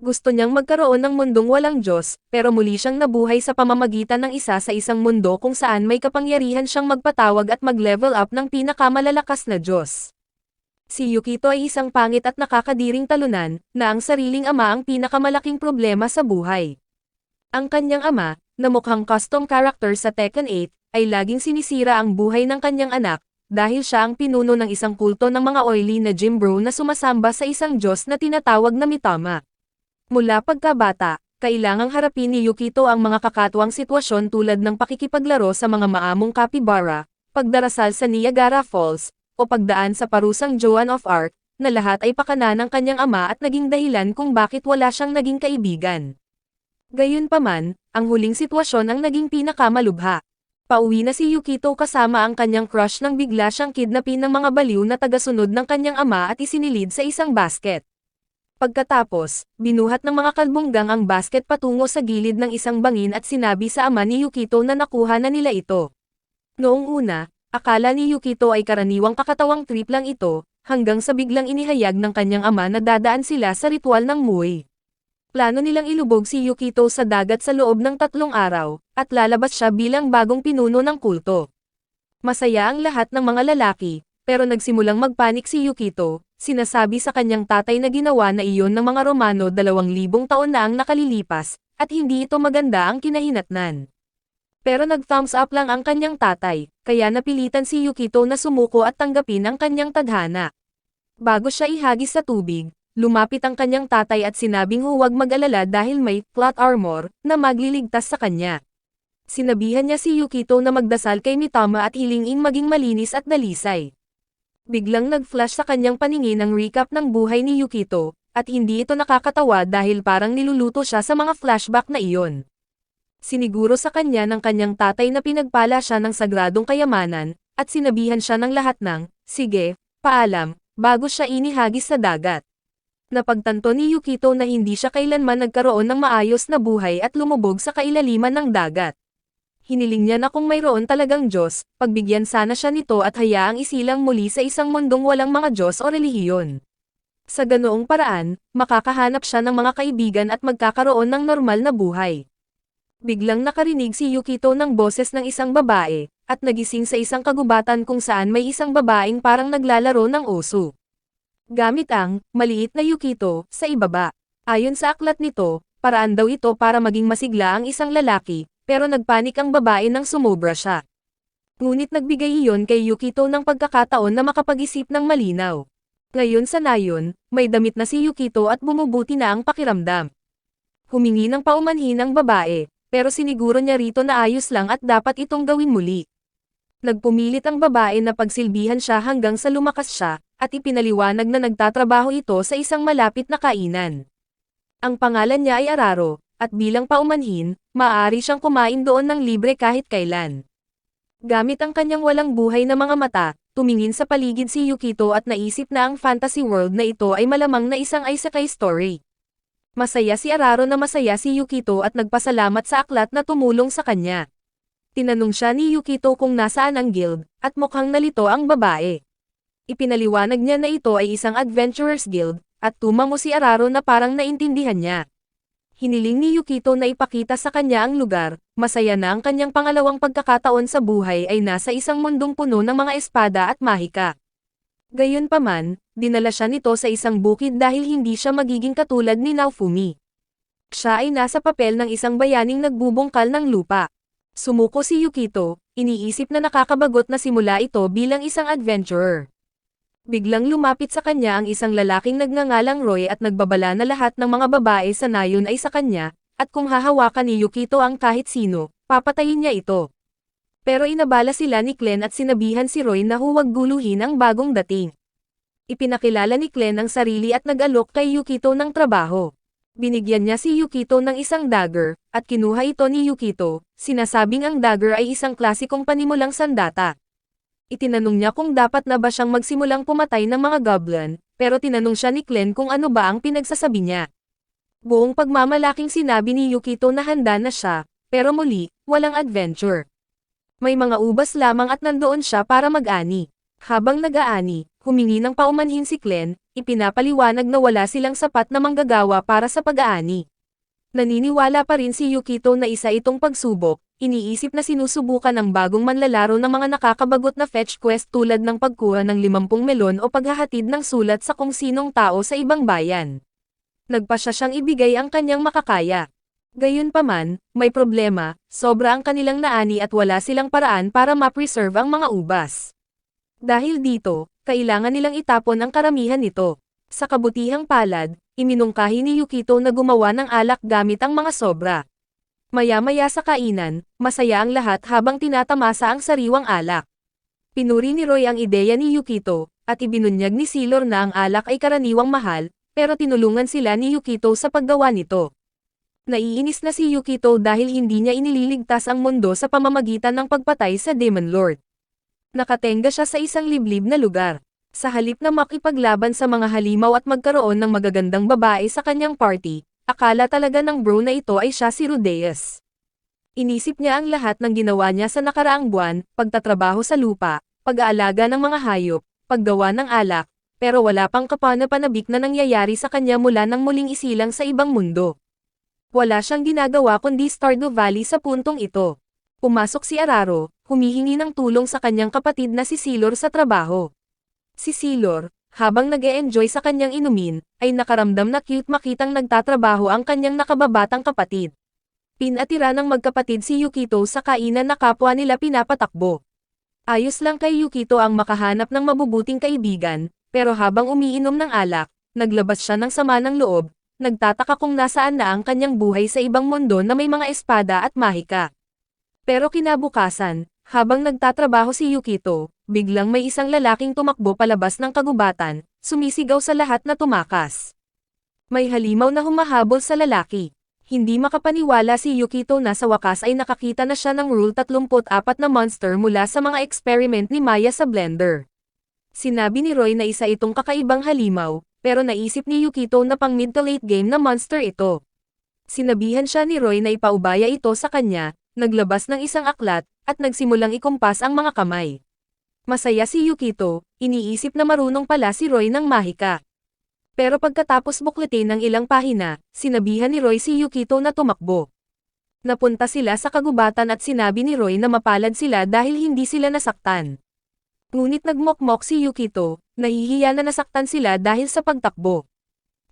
Gusto niyang magkaroon ng mundong walang Diyos, pero muli siyang nabuhay sa pamamagitan ng isa sa isang mundo kung saan may kapangyarihan siyang magpatawag at mag-level up ng pinakamalalakas na Diyos. Si Yukito ay isang pangit at nakakadiring talunan, na ang sariling ama ang pinakamalaking problema sa buhay. Ang kanyang ama, na mukhang custom character sa Tekken 8, ay laging sinisira ang buhay ng kanyang anak, dahil siya ang pinuno ng isang kulto ng mga oily na gym bro na sumasamba sa isang Diyos na tinatawag na Mitama. Mula pagkabata, kailangang harapin ni Yukito ang mga kakatuwang sitwasyon tulad ng pakikipaglaro sa mga maamong capybara, pagdarasal sa Niagara Falls, o pagdaan sa parusang Joan of Arc, na lahat ay pakana ng kanyang ama at naging dahilan kung bakit wala siyang naging kaibigan. Gayunpaman, ang huling sitwasyon ang naging pinakamalubha. Pauwi na si Yukito kasama ang kanyang crush nang bigla siyang kidnapin ng mga baliw na tagasunod ng kanyang ama at isinilid sa isang basket. Pagkatapos, binuhat ng mga kalbunggang ang basket patungo sa gilid ng isang bangin at sinabi sa ama ni Yukito na nakuha na nila ito. Noong una, akala ni Yukito ay karaniwang kakatawang trip lang ito, hanggang sa biglang inihayag ng kanyang ama na dadaan sila sa ritual ng Muay. Plano nilang ilubog si Yukito sa dagat sa loob ng 3 araw, at lalabas siya bilang bagong pinuno ng kulto. Masaya ang lahat ng mga lalaki, pero nagsimulang magpanik si Yukito. Sinasabi sa kanyang tatay na ginawa na iyon ng mga Romano 2,000 taon na ang nakalilipas, at hindi ito maganda ang kinahinatnan. Pero nag-thumbs up lang ang kanyang tatay, kaya napilitan si Yukito na sumuko at tanggapin ang kanyang tadhana. Bago siya ihagis sa tubig, lumapit ang kanyang tatay at sinabing huwag mag-alala dahil may plot armor na magliligtas sa kanya. Sinabihan niya si Yukito na magdasal kay Mitama at hilingin maging malinis at dalisay. Biglang nag-flash sa kanyang paningin ang recap ng buhay ni Yukito, at hindi ito nakakatawa dahil parang niluluto siya sa mga flashback na iyon. Siniguro sa kanya ng kanyang tatay na pinagpala siya ng sagradong kayamanan, at sinabihan siya ng lahat ng, sige, paalam, bago siya inihagis sa dagat. Napagtanto ni Yukito na hindi siya kailanman nagkaroon ng maayos na buhay at lumubog sa kailaliman ng dagat. Hiniling niya na kung mayroon talagang Diyos, pagbigyan sana siya nito at hayaang isilang muli sa isang mundong walang mga Diyos o relihiyon. Sa ganoong paraan, makakahanap siya ng mga kaibigan at magkakaroon ng normal na buhay. Biglang nakarinig si Yukito ng boses ng isang babae, at nagising sa isang kagubatan kung saan may isang babaeng parang naglalaro ng oso. Gamit ang maliit na Yukito sa ibaba. Ayon sa aklat nito, paraan daw ito para maging masigla ang isang lalaki, pero nagpanik ang babae nang sumobra siya. Ngunit nagbigay iyon kay Yukito ng pagkakataon na makapag-isip ng malinaw. Ngayon sa nayon, may damit na si Yukito at bumubuti na ang pakiramdam. Humingi ng paumanhin ang babae, pero siniguro niya rito na ayos lang at dapat itong gawin muli. Nagpumilit ang babae na pagsilbihan siya hanggang sa lumakas siya, at ipinaliwanag na nagtatrabaho ito sa isang malapit na kainan. Ang pangalan niya ay Araro, at bilang paumanhin, maaari siyang kumain doon ng libre kahit kailan. Gamit ang kanyang walang buhay na mga mata, tumingin sa paligid si Yukito at naisip na ang fantasy world na ito ay malamang na isang isekai story. Masaya si Araro na masaya si Yukito at nagpasalamat sa aklat na tumulong sa kanya. Tinanong siya ni Yukito kung nasaan ang guild, at mukhang nalito ang babae. Ipinaliwanag niya na ito ay isang adventurers guild, at tumango si Araro na parang naintindihan niya. Hiniling ni Yukito na ipakita sa kanya ang lugar, masaya na ang kanyang pangalawang pagkakataon sa buhay ay nasa isang mundong puno ng mga espada at mahika. Gayunpaman, dinala siya nito sa isang bukid dahil hindi siya magiging katulad ni Naofumi. Siya ay nasa papel ng isang bayaning nagbubungkal ng lupa. Sumuko si Yukito, iniisip na nakakabagot na simula ito bilang isang adventurer. Biglang lumapit sa kanya ang isang lalaking nagngangalang Roy at nagbabala na lahat ng mga babae sa nayon ay sa kanya, at kung hahawakan ni Yukito ang kahit sino, papatayin niya ito. Pero inabala sila ni Glenn at sinabihan si Roy na huwag guluhin ang bagong dating. Ipinakilala ni Glenn ang sarili at nag-alok kay Yukito ng trabaho. Binigyan niya si Yukito ng isang dagger, at kinuha ito ni Yukito, sinasabing ang dagger ay isang klasikong panimulang sandata. Itinanong niya kung dapat na ba siyang magsimulang pumatay ng mga goblin, pero tinanong siya ni Glenn kung ano ba ang pinagsasabi niya. Buong pagmamalaking sinabi ni Yukito na handa na siya, pero muli, walang adventure. May mga ubas lamang at nandoon siya para mag-ani. Habang nag-aani, humingi ng paumanhin si Glenn, ipinapaliwanag na wala silang sapat na manggagawa para sa pag-aani. Naniniwala pa rin si Yukito na isa itong pagsubok, iniisip na sinusubukan ng bagong manlalaro ng mga nakakabagot na fetch quest tulad ng pagkuha ng 50 melon o paghahatid ng sulat sa kung sinong tao sa ibang bayan. Nagpasya siyang ibigay ang kanyang makakaya. Gayunpaman, may problema, sobra ang kanilang naani at wala silang paraan para ma-preserve ang mga ubas. Dahil dito, kailangan nilang itapon ang karamihan nito. Sa kabutihang palad, iminungkahi ni Yukito na gumawa ng alak gamit ang mga sobra. Maya-maya sa kainan, masaya ang lahat habang tinatamasa ang sariwang alak. Pinuri ni Roy ang ideya ni Yukito, at ibinunyag ni Sailor na ang alak ay karaniwang mahal, pero tinulungan sila ni Yukito sa paggawa nito. Naiinis na si Yukito dahil hindi niya inililigtas ang mundo sa pamamagitan ng pagpatay sa Demon Lord. Nakatenga siya sa isang liblib na lugar. Sa halip na makipaglaban sa mga halimaw at magkaroon ng magagandang babae sa kanyang party, akala talaga ng bro na ito ay siya si Rudeus. Inisip niya ang lahat ng ginawa niya sa nakaraang buwan, pagtatrabaho sa lupa, pag-aalaga ng mga hayop, paggawa ng alak, pero wala pang kapanapanabik na nangyayari sa kanya mula nang muling isilang sa ibang mundo. Wala siyang ginagawa kundi Stardew Valley sa puntong ito. Pumasok si Araro, humihingi ng tulong sa kanyang kapatid na si Sailor sa trabaho. Si Sailor, habang nag-e-enjoy sa kanyang inumin, ay nakaramdam na cute makitang nagtatrabaho ang kanyang nakababatang kapatid. Pinatira ng magkapatid si Yukito sa kainan na kapwa nila pinapatakbo. Ayos lang kay Yukito ang makahanap ng mabubuting kaibigan, pero habang umiinom ng alak, naglabas siya ng sama ng loob, nagtataka kung nasaan na ang kanyang buhay sa ibang mundo na may mga espada at mahika. Pero kinabukasan, habang nagtatrabaho si Yukito, biglang may isang lalaking tumakbo palabas ng kagubatan, sumisigaw sa lahat na tumakas. May halimaw na humahabol sa lalaki. Hindi makapaniwala si Yukito na sa wakas ay nakakita na siya ng Rule 34 na monster mula sa mga experiment ni Maya sa blender. Sinabi ni Roy na isa itong kakaibang halimaw, pero naisip ni Yukito na pang mid to late game na monster ito. Sinabihan siya ni Roy na ipaubaya ito sa kanya, naglabas ng isang aklat, at nagsimulang ikumpas ang mga kamay. Masaya si Yukito, iniisip na marunong pala si Roy ng mahika. Pero pagkatapos bukletin ng ilang pahina, sinabihan ni Roy si Yukito na tumakbo. Napunta sila sa kagubatan at sinabi ni Roy na mapalad sila dahil hindi sila nasaktan. Ngunit nagmokmok si Yukito, nahihiya na nasaktan sila dahil sa pagtakbo.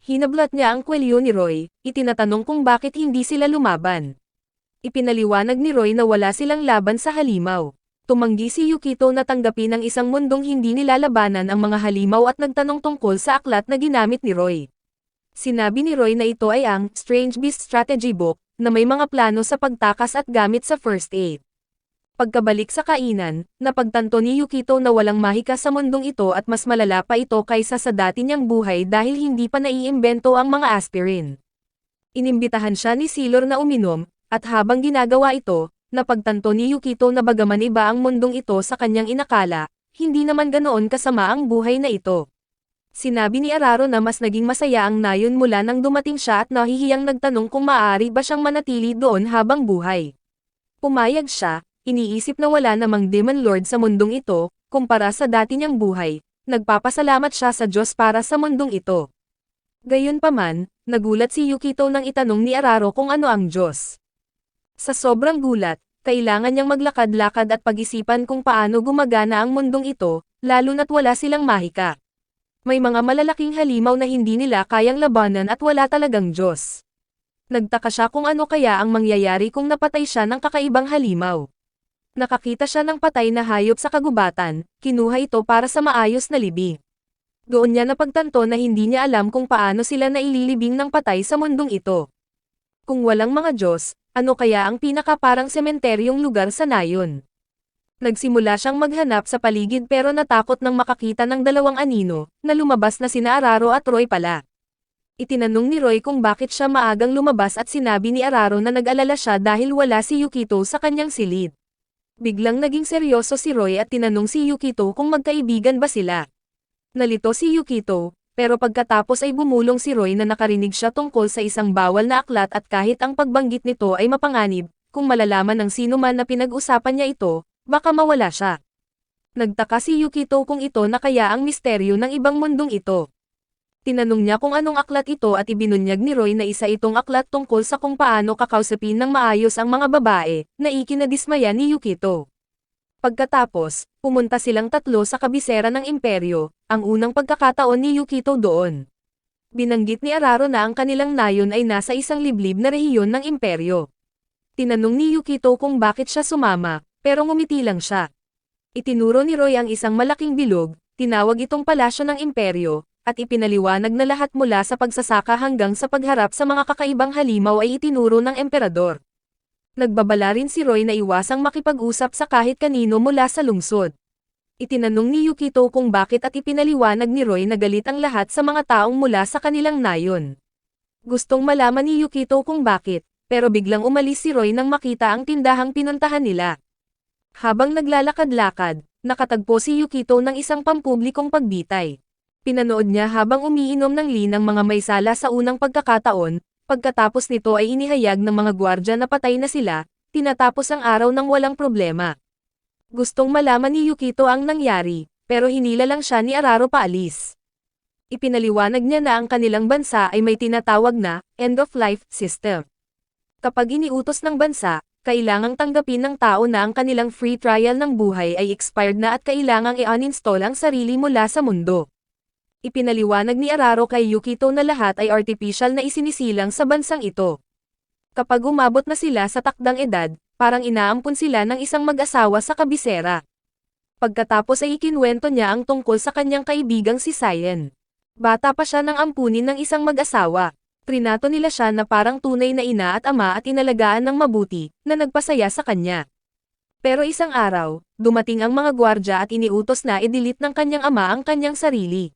Hinablat niya ang kwelyo ni Roy, itinatanong kung bakit hindi sila lumaban. Ipinaliwanag ni Roy na wala silang laban sa halimaw. Tumanggi si Yukito na tanggapin ang isang mundong hindi nilalabanan ang mga halimaw at nagtanong tungkol sa aklat na ginamit ni Roy. Sinabi ni Roy na ito ay ang Strange Beast Strategy Book, na may mga plano sa pagtakas at gamit sa first aid. Pagkabalik sa kainan, napagtanto ni Yukito na walang mahika sa mundong ito at mas malala pa ito kaysa sa dati niyang buhay dahil hindi pa naiimbento ang mga aspirin. Inimbitahan siya ni Sailor na uminom, at habang ginagawa ito, napagtanto ni Yukito na bagaman iba ang mundong ito sa kanyang inakala, hindi naman ganoon kasama ang buhay na ito. Sinabi ni Araro na mas naging masaya ang nayon mula nang dumating siya at nahihiyang nagtanong kung maaari ba siyang manatili doon habang buhay. Pumayag siya, iniisip na wala namang Demon Lord sa mundong ito, kumpara sa dati niyang buhay, nagpapasalamat siya sa Diyos para sa mundong ito. Gayunpaman, nagulat si Yukito nang itanong ni Araro kung ano ang Diyos. Sa sobrang gulat, kailangan niyang maglakad-lakad at pag-isipan kung paano gumagana ang mundong ito, lalo na't wala silang mahika. May mga malalaking halimaw na hindi nila kayang labanan at wala talagang Diyos. Nagtaka siya kung ano kaya ang mangyayari kung napatay siya ng kakaibang halimaw. Nakakita siya ng patay na hayop sa kagubatan, kinuha ito para sa maayos na libing. Doon niya napagtanto na hindi niya alam kung paano sila naililibing ng patay sa mundong ito. Kung walang mga Diyos, ano kaya ang pinakaparang sementeryong lugar sa nayon? Nagsimula siyang maghanap sa paligid pero natakot nang makakita ng dalawang anino, na lumabas na sina Araro at Roy pala. Itinanong ni Roy kung bakit siya maagang lumabas at sinabi ni Araro na nag-alala siya dahil wala si Yukito sa kanyang silid. Biglang naging seryoso si Roy at tinanong si Yukito kung magkaibigan ba sila. Nalito si Yukito, pero pagkatapos ay bumulong si Roy na nakarinig siya tungkol sa isang bawal na aklat at kahit ang pagbanggit nito ay mapanganib, kung malalaman ng sino man na pinag-usapan niya ito, baka mawala siya. Nagtaka si Yukito kung ito na kaya ang misteryo ng ibang mundong ito. Tinanong niya kung anong aklat ito at ibinunyag ni Roy na isa itong aklat tungkol sa kung paano kakausapin ng maayos ang mga babae, na ikinadismaya ni Yukito. Pagkatapos, pumunta silang tatlo sa kabisera ng imperyo, ang unang pagkakataon ni Yukito doon. Binanggit ni Araro na ang kanilang nayon ay nasa isang liblib na rehiyon ng imperyo. Tinanong ni Yukito kung bakit siya sumama, pero ngumiti lang siya. Itinuro ni Roy ang isang malaking bilog, tinawag itong palasyo ng imperyo, at ipinaliwanag na lahat mula sa pagsasaka hanggang sa pagharap sa mga kakaibang halimaw ay itinuro ng emperador. Nagbabala rin si Roy na iwasang makipag-usap sa kahit kanino mula sa lungsod. Itinanong ni Yukito kung bakit at ipinaliwanag ni Roy na galit ang lahat sa mga taong mula sa kanilang nayon. Gustong malaman ni Yukito kung bakit, pero biglang umalis si Roy nang makita ang tindahang pinuntahan nila. Habang naglalakad-lakad, nakatagpo si Yukito ng isang pampublikong pagbitay. Pinanood niya habang umiinom ng linang mga may sala sa unang pagkakataon. Pagkatapos nito ay inihayag ng mga gwardya na patay na sila, tinatapos ang araw ng walang problema. Gustong malaman ni Yukito ang nangyari, pero hinila lang siya ni Araro paalis. Ipinaliwanag niya na ang kanilang bansa ay may tinatawag na end-of-life system. Kapag iniutos ng bansa, kailangang tanggapin ng tao na ang kanilang free trial ng buhay ay expired na at kailangang i-uninstall ang sarili mula sa mundo. Ipinaliwanag ni Araro kay Yukito na lahat ay artificial na isinisilang sa bansang ito. Kapag umabot na sila sa takdang edad, parang inaampun sila ng isang mag-asawa sa kabisera. Pagkatapos ay ikinwento niya ang tungkol sa kanyang kaibigang si Sayen. Bata pa siya nang ampunin ng isang mag-asawa. Trinato nila siya na parang tunay na ina at ama at inalagaan ng mabuti, na nagpasaya sa kanya. Pero isang araw, dumating ang mga gwardya at iniutos na i-delete ng kanyang ama ang kanyang sarili.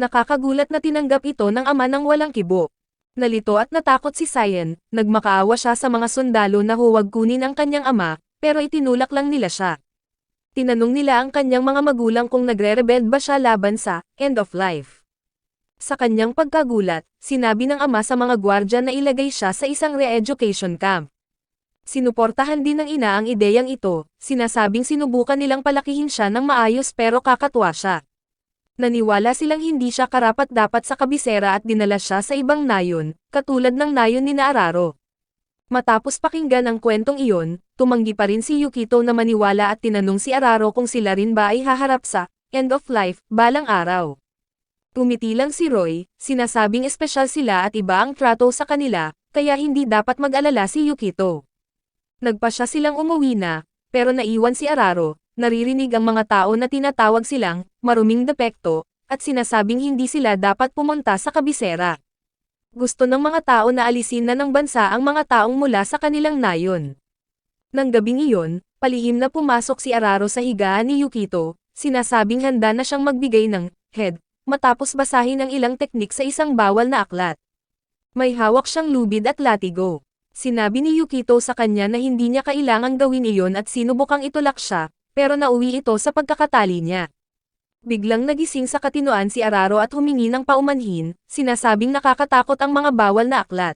Nakakagulat na tinanggap ito ng ama ng walang kibo. Nalito at natakot si Sayen, nagmakaawa siya sa mga sundalo na huwag kunin ang kanyang ama, pero itinulak lang nila siya. Tinanong nila ang kanyang mga magulang kung nagre-rebel ba siya laban sa end of life. Sa kanyang pagkagulat, sinabi ng ama sa mga gwardya na ilagay siya sa isang re-education camp. Sinuportahan din ng ina ang ideyang ito, sinasabing sinubukan nilang palakihin siya ng maayos pero kakatwa siya. Naniwala silang hindi siya karapat-dapat sa kabisera at dinala siya sa ibang nayon, katulad ng nayon ni Araro. Matapos pakinggan ang kwentong iyon, tumanggi pa rin si Yukito na maniwala at tinanong si Araro kung sila rin ba ay haharap sa end of life balang araw. Tumiti lang si Roy, sinasabing espesyal sila at iba ang trato sa kanila, kaya hindi dapat mag-alala si Yukito. Nagpasya silang umuwi na, pero naiwan si Araro. Naririnig ang mga tao na tinatawag silang maruming depekto, at sinasabing hindi sila dapat pumunta sa kabisera. Gusto ng mga tao na alisin na ng bansa ang mga taong mula sa kanilang nayon. Nang gabing iyon, palihim na pumasok si Araro sa higaan ni Yukito, sinasabing handa na siyang magbigay ng head, matapos basahin ang ilang teknik sa isang bawal na aklat. May hawak siyang lubid at latigo. Sinabi ni Yukito sa kanya na hindi niya kailangang gawin iyon at sinubukang itulak siya, pero nauwi ito sa pagkakatali niya. Biglang nagising sa katinoan si Araro at humingi ng paumanhin, sinasabing nakakatakot ang mga bawal na aklat.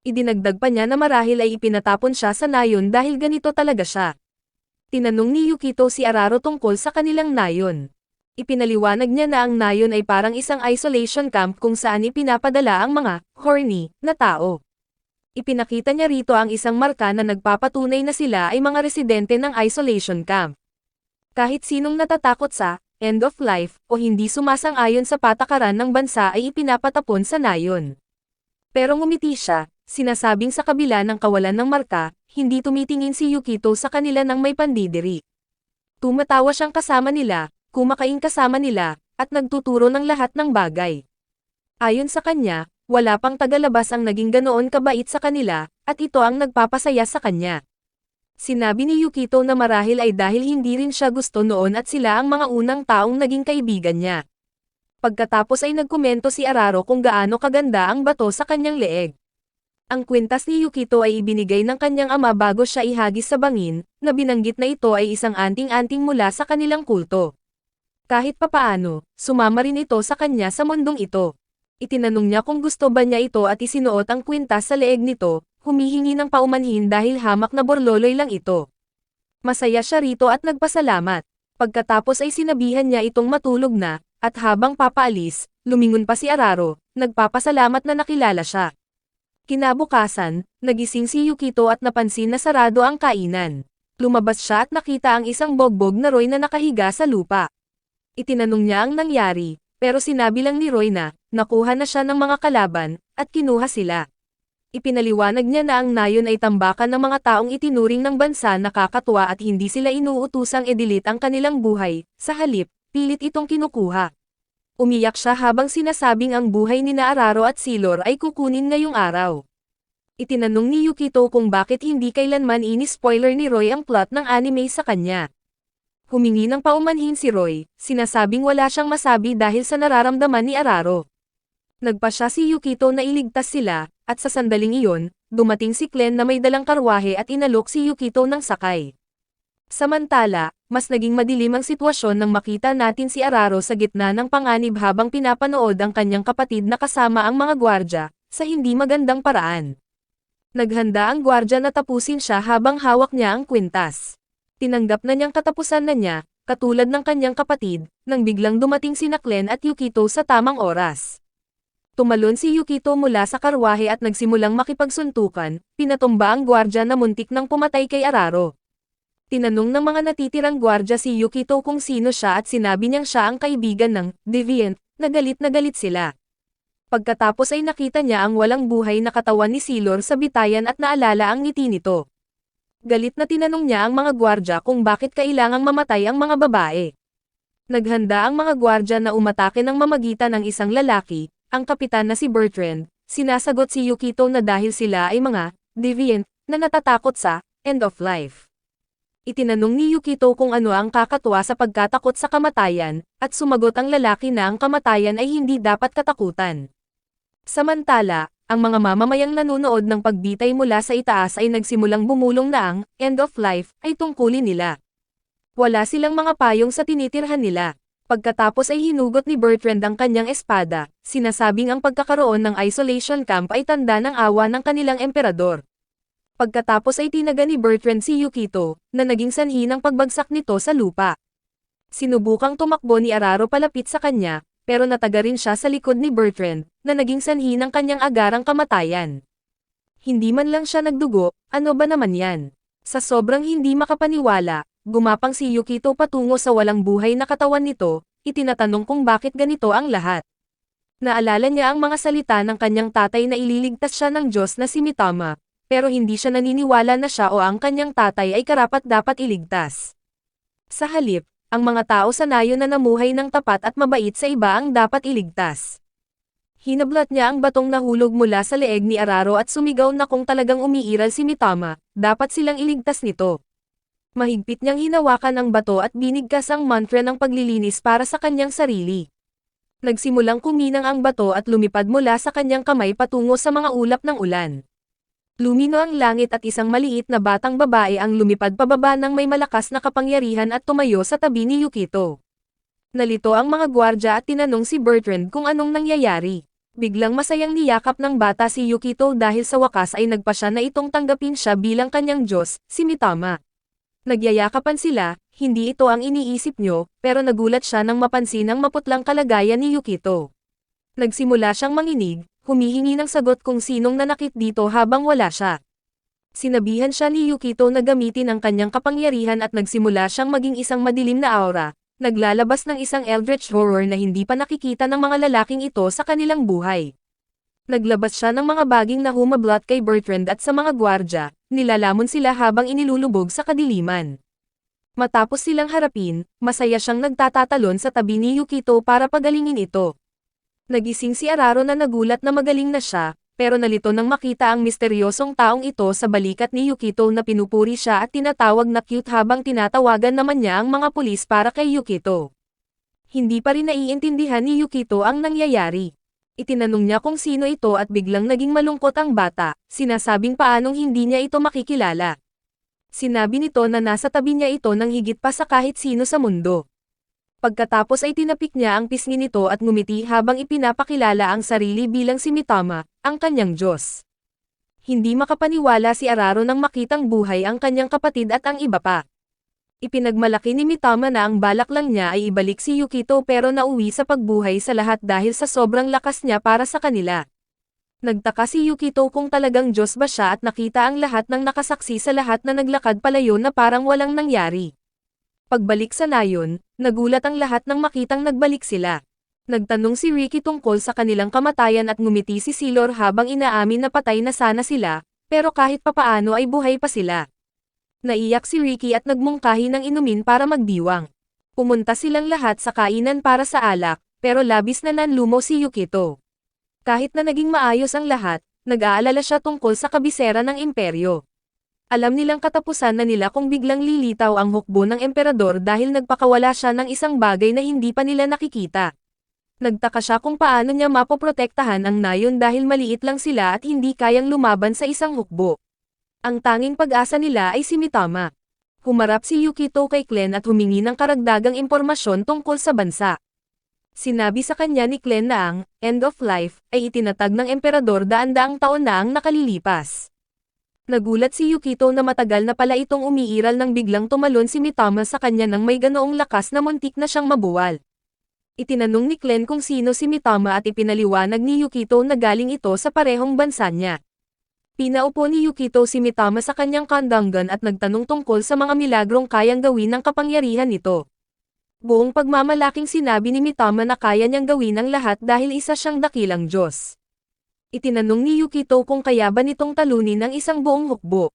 Idinagdag pa niya na marahil ay ipinatapon siya sa nayon dahil ganito talaga siya. Tinanong ni Yukito si Araro tungkol sa kanilang nayon. Ipinaliwanag niya na ang nayon ay parang isang isolation camp kung saan ipinapadala ang mga horny na tao. Ipinakita niya rito ang isang marka na nagpapatunay na sila ay mga residente ng isolation camp. Kahit sinong natatakot sa end of life o hindi sumasang-ayon sa patakaran ng bansa ay ipinapatapon sa nayon. Pero ngumiti siya, sinasabing sa kabila ng kawalan ng marka, hindi tumitingin si Yukito sa kanila ng may pandidiri. Tumatawa siyang kasama nila, kumakain kasama nila, at nagtuturo ng lahat ng bagay. Ayon sa kanya, wala pang tagalabas ang naging ganoon kabait sa kanila, at ito ang nagpapasaya sa kanya. Sinabi ni Yukito na marahil ay dahil hindi rin siya gusto noon at sila ang mga unang taong naging kaibigan niya. Pagkatapos ay nagkomento si Araro kung gaano kaganda ang bato sa kanyang leeg. Ang kwintas ni Yukito ay ibinigay ng kanyang ama bago siya ihagis sa bangin, na binanggit na ito ay isang anting-anting mula sa kanilang kulto. Kahit papaano, sumama rin ito sa kanya sa mundong ito. Itinanong niya kung gusto ba niya ito at isinuot ang kwintas sa leeg nito, humihingi ng paumanhin dahil hamak na borloloy lang ito. Masaya siya rito at nagpasalamat. Pagkatapos ay sinabihan niya itong matulog na, at habang papaalis, lumingon pa si Araro, nagpapasalamat na nakilala siya. Kinabukasan, nagising si Yukito at napansin na sarado ang kainan. Lumabas siya at nakita ang isang bogbog na Roy na nakahiga sa lupa. Itinanong niya ang nangyari, pero sinabi lang ni Roy na, nakuha na siya ng mga kalaban, at kinuha sila. Ipinaliwanag niya na ang nayon ay tambakan ng mga taong itinuring ng bansa na kakatwa at hindi sila inuutusang edilit ang kanilang buhay, sa halip, pilit itong kinukuha. Umiyak siya habang sinasabing ang buhay ni Araro at Silor ay kukunin ngayong araw. Itinanong ni Yukito kung bakit hindi kailanman ini-spoiler ni Roy ang plot ng anime sa kanya. Humingi ng paumanhin si Roy, sinasabing wala siyang masabi dahil sa nararamdaman ni Araro. Nagpa siya si Yukito na iligtas sila, at sa sandaling iyon, dumating si Glenn na may dalang karwahe at inalok si Yukito ng sakay. Samantala, mas naging madilim ang sitwasyon nang makita natin si Araro sa gitna ng panganib habang pinapanood ang kanyang kapatid na kasama ang mga gwardya, sa hindi magandang paraan. Naghanda ang gwardya na tapusin siya habang hawak niya ang kwintas. Tinanggap na niyang katapusan na niya, katulad ng kanyang kapatid, nang biglang dumating sina Glenn at Yukito sa tamang oras. Tumalon si Yukito mula sa karwahe at nagsimulang makipagsuntukan, pinatumba ang gwardya na muntik nang pumatay kay Araro. Tinanong ng mga natitirang gwardya si Yukito kung sino siya at sinabi niyang siya ang kaibigan ng Deviant, na galit sila. Pagkatapos ay nakita niya ang walang buhay na katawan ni Silor sa bitayan at naalala ang ngiti nito. Galit na tinanong niya ang mga gwardya kung bakit kailangang mamatay ang mga babae. Naghanda ang mga gwardya na umatake ng mamagitan ng isang lalaki, ang kapitan na si Bertrand. Sinasagot si Yukito na dahil sila ay mga Deviant na natatakot sa end of life. Itinanong ni Yukito kung ano ang kakatwa sa pagkatakot sa kamatayan, at sumagot ang lalaki na ang kamatayan ay hindi dapat katakutan. Samantala, ang mga mamamayang nanunood ng pagbitay mula sa itaas ay nagsimulang bumulong na ang end of life ay tungkulin nila. Wala silang mga payong sa tinitirhan nila. Pagkatapos ay hinugot ni Bertrand ang kanyang espada, sinasabing ang pagkakaroon ng isolation camp ay tanda ng awa ng kanilang emperador. Pagkatapos ay tinaga ni Bertrand si Yukito, na naging sanhi ng pagbagsak nito sa lupa. Sinubukang tumakbo ni Araro palapit sa kanya, pero nataga rin siya sa likod ni Bertrand, na naging sanhi ng kanyang agarang kamatayan. Hindi man lang siya nagdugo, ano ba naman yan? Sa sobrang hindi makapaniwala, gumapang si Yukito patungo sa walang buhay na katawan nito, itinatanong kung bakit ganito ang lahat. Naalala niya ang mga salita ng kanyang tatay na ililigtas siya ng Diyos na si Mitama, pero hindi siya naniniwala na siya o ang kanyang tatay ay karapat-dapat iligtas. Sa halip, ang mga tao sa nayon na namuhay ng tapat at mabait sa iba ang dapat iligtas. Hinablat niya ang batong nahulog mula sa leeg ni Araro at sumigaw na kung talagang umiiral si Mitama, dapat silang iligtas nito. Mahigpit niyang hinawakan ang bato at binigkas ang mantra ng paglilinis para sa kanyang sarili. Nagsimulang kuminang ang bato at lumipad mula sa kanyang kamay patungo sa mga ulap ng ulan. Lumino ang langit at isang maliit na batang babae ang lumipad pababa ng may malakas na kapangyarihan at tumayo sa tabi ni Yukito. Nalito ang mga gwardya at tinanong si Bertrand kung anong nangyayari. Biglang masayang niyakap ng bata si Yukito dahil sa wakas ay nagpa siya na itong tanggapin siya bilang kanyang Diyos, si Mitama. Nagyayakapan sila, hindi ito ang iniisip nyo, pero nagulat siya nang mapansin ang maputlang kalagayan ni Yukito. Nagsimula siyang manginig, humihingi ng sagot kung sinong nanakit dito habang wala siya. Sinabihan siya ni Yukito na gamitin ang kanyang kapangyarihan at nagsimula siyang maging isang madilim na aura, naglalabas ng isang eldritch horror na hindi pa nakikita ng mga lalaking ito sa kanilang buhay. Naglabas siya ng mga baging na humablot kay Bertrand at sa mga gwardya, nilalamon sila habang inilulubog sa kadiliman. Matapos silang harapin, masaya siyang nagtatatalon sa tabi ni Yukito para pagalingin ito. Nagising si Araro na nagulat na magaling na siya, pero nalito nang makita ang misteryosong taong ito sa balikat ni Yukito na pinupuri siya at tinatawag na cute habang tinatawagan naman niya ang mga pulis para kay Yukito. Hindi pa rin naiintindihan ni Yukito ang nangyayari. Itinanong niya kung sino ito at biglang naging malungkot ang bata, sinasabing paanong hindi niya ito makikilala. Sinabi nito na nasa tabi niya ito ng higit pa sa kahit sino sa mundo. Pagkatapos ay tinapik niya ang pisngi nito at ngumiti habang ipinapakilala ang sarili bilang si Mitama, ang kanyang Diyos. Hindi makapaniwala si Araro nang makitang buhay ang kanyang kapatid at ang iba pa. Ipinagmalaki ni Mitama na ang balak lang niya ay ibalik si Yukito pero nauwi sa pagbuhay sa lahat dahil sa sobrang lakas niya para sa kanila. Nagtaka si Yukito kung talagang Diyos ba siya at nakita ang lahat ng nakasaksi sa lahat na naglakad palayo na parang walang nangyari. Pagbalik sa nayon, nagulat ang lahat nang makitang nagbalik sila. Nagtanong si Ricky tungkol sa kanilang kamatayan at ngumiti si Sailor habang inaamin na patay na sana sila, pero kahit papaano ay buhay pa sila. Naiyak si Ricky at nagmungkahi ng inumin para magdiwang. Pumunta silang lahat sa kainan para sa alak, pero labis na nanlumo si Yukito. Kahit na naging maayos ang lahat, nag-aalala siya tungkol sa kabisera ng imperyo. Alam nilang katapusan na nila kung biglang lilitaw ang hukbo ng emperador dahil nagpakawala siya ng isang bagay na hindi pa nila nakikita. Nagtaka siya kung paano niya mapoprotektahan ang nayon dahil maliit lang sila at hindi kayang lumaban sa isang hukbo. Ang tanging pag-asa nila ay si Mitama. Humarap si Yukito kay Glenn at humingi ng karagdagang impormasyon tungkol sa bansa. Sinabi sa kanya ni Glenn na ang end of life ay itinatag ng emperador daan-daang taon na ang nakalilipas. Nagulat si Yukito na matagal na pala itong umiiral nang biglang tumalon si Mitama sa kanya nang may ganoong lakas na muntik na siyang mabuwal. Itinanong ni Glenn kung sino si Mitama at ipinaliwanag ni Yukito na galing ito sa parehong bansa niya. Pinaupo ni Yukito si Mitama sa kanyang kandangan at nagtanong tungkol sa mga milagrong kayang gawin ng kapangyarihan nito. Buong pagmamalaking sinabi ni Mitama na kaya niyang gawin ang lahat dahil isa siyang dakilang Diyos. Itinanong ni Yukito kung kaya ba nitong talunin ang isang buong hukbo.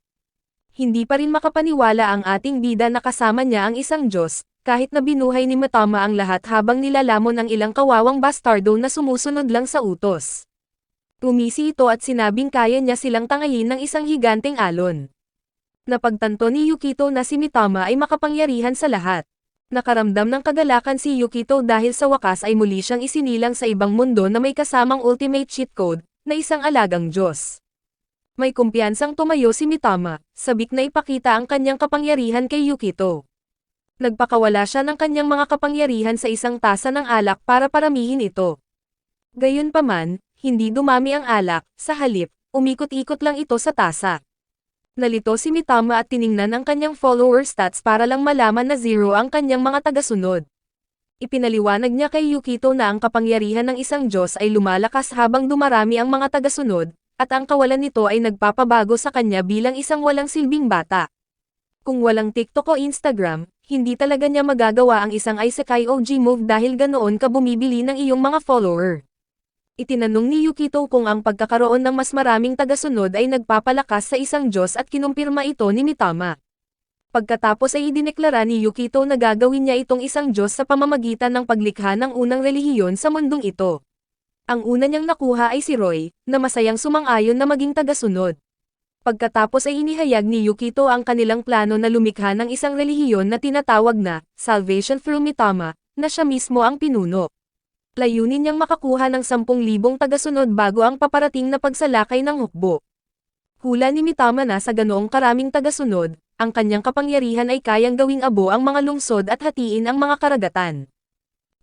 Hindi pa rin makapaniwala ang ating bida na kasama niya ang isang Diyos, kahit na binuhay ni Mitama ang lahat habang nilalamon ang ilang kawawang bastardo na sumusunod lang sa utos. Tumisi ito at sinabing kaya niya silang tangayin ng isang higanteng alon. Napagtanto ni Yukito na si Mitama ay makapangyarihan sa lahat. Nakaramdam ng kagalakan si Yukito dahil sa wakas ay muli siyang isinilang sa ibang mundo na may kasamang ultimate cheat code, na isang alagang Diyos. May kumpiyansang tumayo si Mitama, sabik na ipakita ang kanyang kapangyarihan kay Yukito. Nagpakawala siya ng kanyang mga kapangyarihan sa isang tasa ng alak para paramihin ito. Gayunpaman, hindi dumami ang alak, sa halip, umikot-ikot lang ito sa tasa. Nalito si Mitama at tiningnan ang kanyang follower stats para lang malaman na zero ang kanyang mga tagasunod. Ipinaliwanag niya kay Yukito na ang kapangyarihan ng isang Diyos ay lumalakas habang dumarami ang mga tagasunod, at ang kawalan nito ay nagpapabago sa kanya bilang isang walang silbing bata. Kung walang TikTok o Instagram, hindi talaga niya magagawa ang isang Isekai OG move dahil ganoon ka bumibili ng iyong mga follower. Itinanong ni Yukito kung ang pagkakaroon ng mas maraming tagasunod ay nagpapalakas sa isang Diyos at kinumpirma ito ni Mitama. Pagkatapos ay idineklara ni Yukito na gagawin niya itong isang Diyos sa pamamagitan ng paglikha ng unang relihiyon sa mundong ito. Ang una niyang nakuha ay si Roy, na masayang sumang-ayon na maging tagasunod. Pagkatapos ay inihayag ni Yukito ang kanilang plano na lumikha ng isang relihiyon na tinatawag na Salvation through Mitama, na siya mismo ang pinuno. Layunin niyang makakuha ng 10,000 tagasunod bago ang paparating na pagsalakay ng hukbo. Hula ni Mitama na sa ganoong karaming tagasunod, ang kanyang kapangyarihan ay kayang gawing abo ang mga lungsod at hatiin ang mga karagatan.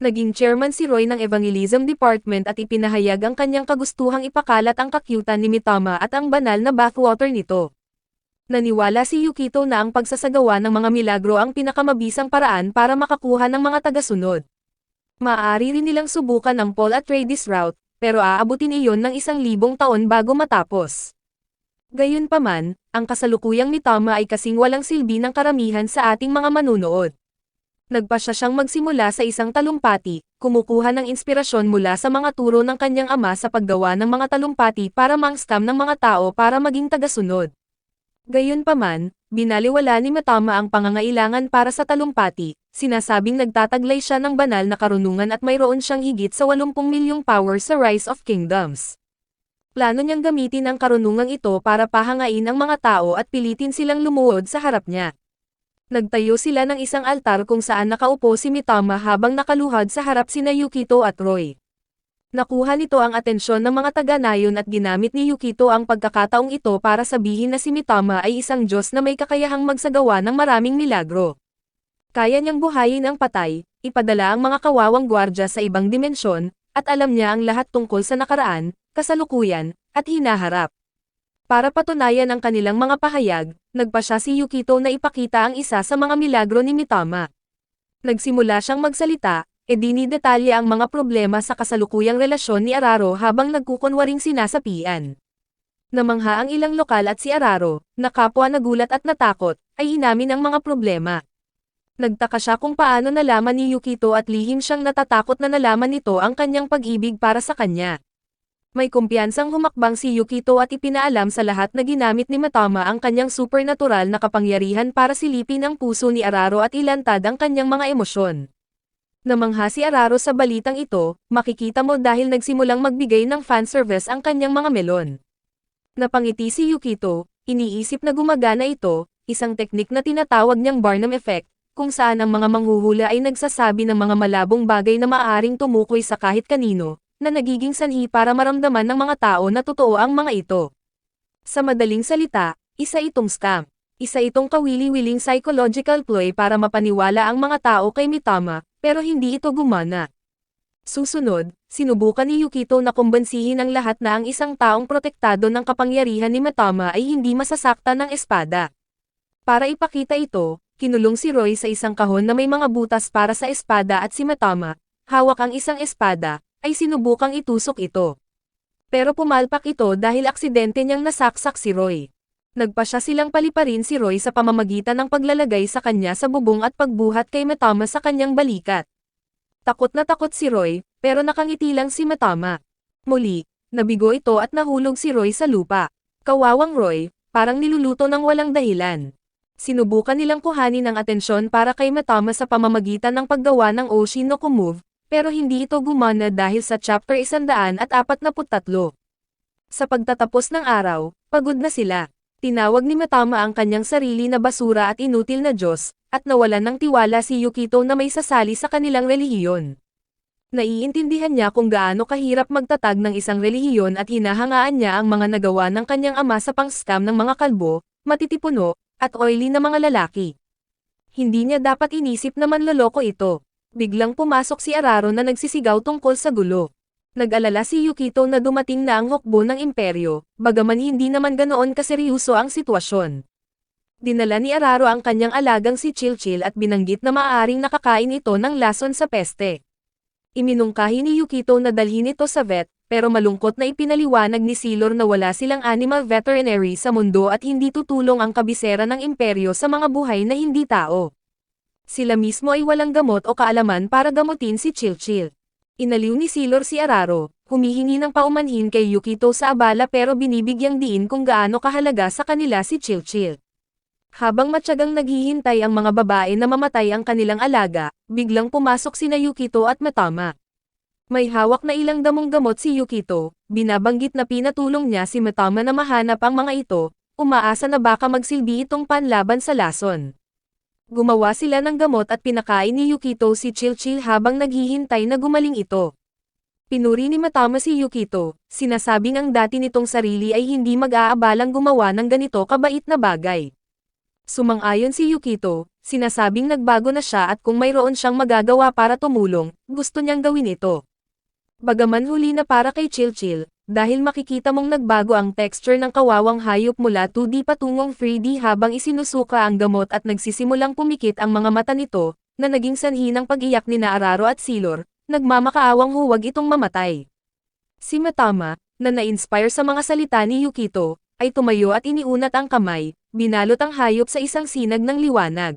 Naging chairman si Roy ng Evangelism Department at ipinahayag ang kanyang kagustuhang ipakalat ang kakyutan ni Mitama at ang banal na bathwater nito. Naniwala si Yukito na ang pagsasagawa ng mga milagro ang pinakamabisang paraan para makakuha ng mga tagasunod. Maaari rin nilang subukan ang Paul Atreides route, pero aabutin iyon ng 1,000 taon bago matapos. Gayunpaman, ang kasalukuyang Mitama ay kasing walang silbi ng karamihan sa ating mga manunood. Nagpasya siyang magsimula sa isang talumpati, kumukuha ng inspirasyon mula sa mga turo ng kanyang ama sa paggawa ng mga talumpati para mang-scam ng mga tao para maging tagasunod. Gayunpaman, binaliwala ni Mitama ang pangangailangan para sa talumpati, sinasabing nagtataglay siya ng banal na karunungan at mayroon siyang higit sa 80 milyong power sa Rise of Kingdoms. Plano niyang gamitin ang karunungang ito para pahangain ang mga tao at pilitin silang lumuhod sa harap niya. Nagtayo sila ng isang altar kung saan nakaupo si Mitama habang nakaluhad sa harap sina Yukito at Roy. Nakuha nito ang atensyon ng mga taga-nayon at ginamit ni Yukito ang pagkakataong ito para sabihin na si Mitama ay isang Diyos na may kakayahang magsagawa ng maraming milagro. Kaya niyang buhayin ang patay, ipadala ang mga kawawang gwardya sa ibang dimensyon, at alam niya ang lahat tungkol sa nakaraan, kasalukuyan, at hinaharap. Para patunayan ang kanilang mga pahayag, nagpasya si Yukito na ipakita ang isa sa mga milagro ni Mitama. Nagsimula siyang magsalita, dinidetalye ang mga problema sa kasalukuyang relasyon ni Araro habang nagkukunwaring sinasapian. Namangha ang ilang lokal at si Araro, na kapwa nagulat at natakot, ay inamin ang mga problema. Nagtaka siya kung paano nalaman ni Yukito at lihim siyang natatakot na nalaman nito ang kanyang pag-ibig para sa kanya. May kumpiyansang humakbang si Yukito at ipinaalam sa lahat na ginamit ni Mitama ang kanyang supernatural na kapangyarihan para silipin ang puso ni Araro at ilantad ang kanyang mga emosyon. Namangha si Araro sa balitang ito, makikita mo dahil nagsimulang magbigay ng fanservice ang kanyang mga melon. Napangiti si Yukito, iniisip na gumagana ito, isang teknik na tinatawag niyang Barnum Effect, kung saan ang mga manghuhula ay nagsasabi ng mga malabong bagay na maaaring tumukoy sa kahit kanino, na nagiging sanhi para maramdaman ng mga tao na totoo ang mga ito. Sa madaling salita, isa itong scam. Isa itong kawili-wiling psychological ploy para mapaniwala ang mga tao kay Mitama, pero hindi ito gumana. Susunod, sinubukan ni Yukito na kumbansihin ang lahat na ang isang taong protektado ng kapangyarihan ni Mitama ay hindi masasaktan ng espada. Para ipakita ito, kinulong si Roy sa isang kahon na may mga butas para sa espada at si Mitama, hawak ang isang espada, ay sinubukang itusok ito. Pero pumalpak ito dahil aksidente niyang nasaksak si Roy. Nagpasya silang paliparin si Roy sa pamamagitan ng paglalagay sa kanya sa bubong at pagbuhat kay Mitama sa kanyang balikat. Takot na takot si Roy, pero nakangiti lang si Mitama. Muli, nabigo ito at nahulog si Roy sa lupa. Kawawang Roy, parang niluluto ng walang dahilan. Sinubukan nilang kuhanin ang atensyon para kay Mitama sa pamamagitan ng paggawa ng Oshin no Kumove, pero hindi ito gumana dahil sa chapter 143. Sa pagtatapos ng araw, pagod na sila. Tinawag ni Mitama ang kanyang sarili na basura at inutil na Diyos, at nawalan ng tiwala si Yukito na may sasali sa kanilang relihiyon. Naiintindihan niya kung gaano kahirap magtatag ng isang relihiyon at hinahangaan niya ang mga nagawa ng kanyang ama sa pang-scam ng mga kalbo, matitipuno, at oily na mga lalaki. Hindi niya dapat inisip na manloloko ito. Biglang pumasok si Araro na nagsisigaw tungkol sa gulo. Nag-alala si Yukito na dumating na ang hukbo ng imperyo, bagaman hindi naman ganoon kaseryoso ang sitwasyon. Dinala ni Araro ang kanyang alagang si Chilchil at binanggit na maaaring nakakain ito ng lason sa peste. Iminungkahi ni Yukito na dalhin ito sa vet, pero malungkot na ipinaliwanag ni Silor na wala silang animal veterinary sa mundo at hindi tutulong ang kabisera ng imperyo sa mga buhay na hindi tao. Sila mismo ay walang gamot o kaalaman para gamutin si Chilchil. Inaliw ni Silor si Araro, humihingi ng paumanhin kay Yukito sa abala pero binibigyang diin kung gaano kahalaga sa kanila si Chilchil. Habang matyagang naghihintay ang mga babae na mamatay ang kanilang alaga, biglang pumasok sina Yukito at Mitama. May hawak na ilang damong gamot si Yukito, binabanggit na pinatulong niya si Mitama na mahanap ang mga ito, umaasa na baka magsilbi itong panlaban sa lason. Gumawa sila ng gamot at pinakain ni Yukito si Chilchil habang naghihintay na gumaling ito. Pinuri ni Mitama si Yukito, sinasabing ang dati nitong sarili ay hindi mag-aabalang gumawa ng ganito kabait na bagay. Sumang-ayon si Yukito, sinasabing nagbago na siya at kung mayroon siyang magagawa para tumulong, gusto niyang gawin ito. Bagaman huli na para kay Chilchil, dahil makikita mong nagbago ang texture ng kawawang hayop mula 2D patungong 3D habang isinusuka ang gamot at nagsisimulang pumikit ang mga mata nito, na naging sanhi ng pag-iyak ni Araro at Silor, nagmamakaawang huwag itong mamatay. Si Mitama, na na-inspire sa mga salita ni Yukito, ay tumayo at iniunat ang kamay, binalot ang hayop sa isang sinag ng liwanag.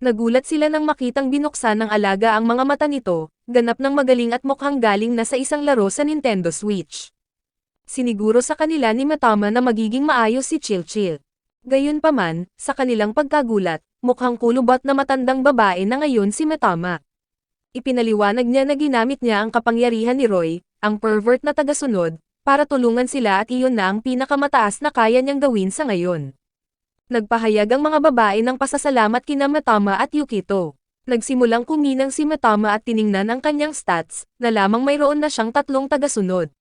Nagulat sila nang makitang binuksan ng alaga ang mga mata nito, ganap ng magaling at mukhang galing na sa isang laro sa Nintendo Switch. Siniguro sa kanila ni Mitama na magiging maayos si Chilchil. Gayunpaman, sa kanilang pagkagulat, mukhang kulubot na matandang babae na ngayon si Mitama. Ipinaliwanag niya na ginamit niya ang kapangyarihan ni Roy, ang pervert na tagasunod, para tulungan sila at iyon na ang pinakamataas na kaya niyang gawin sa ngayon. Nagpahayag ang mga babae ng pasasalamat kina Mitama at Yukito. Nagsimulang kuminang si Mitama at tiningnan ang kanyang stats, na lamang mayroon na siyang 3 tagasunod.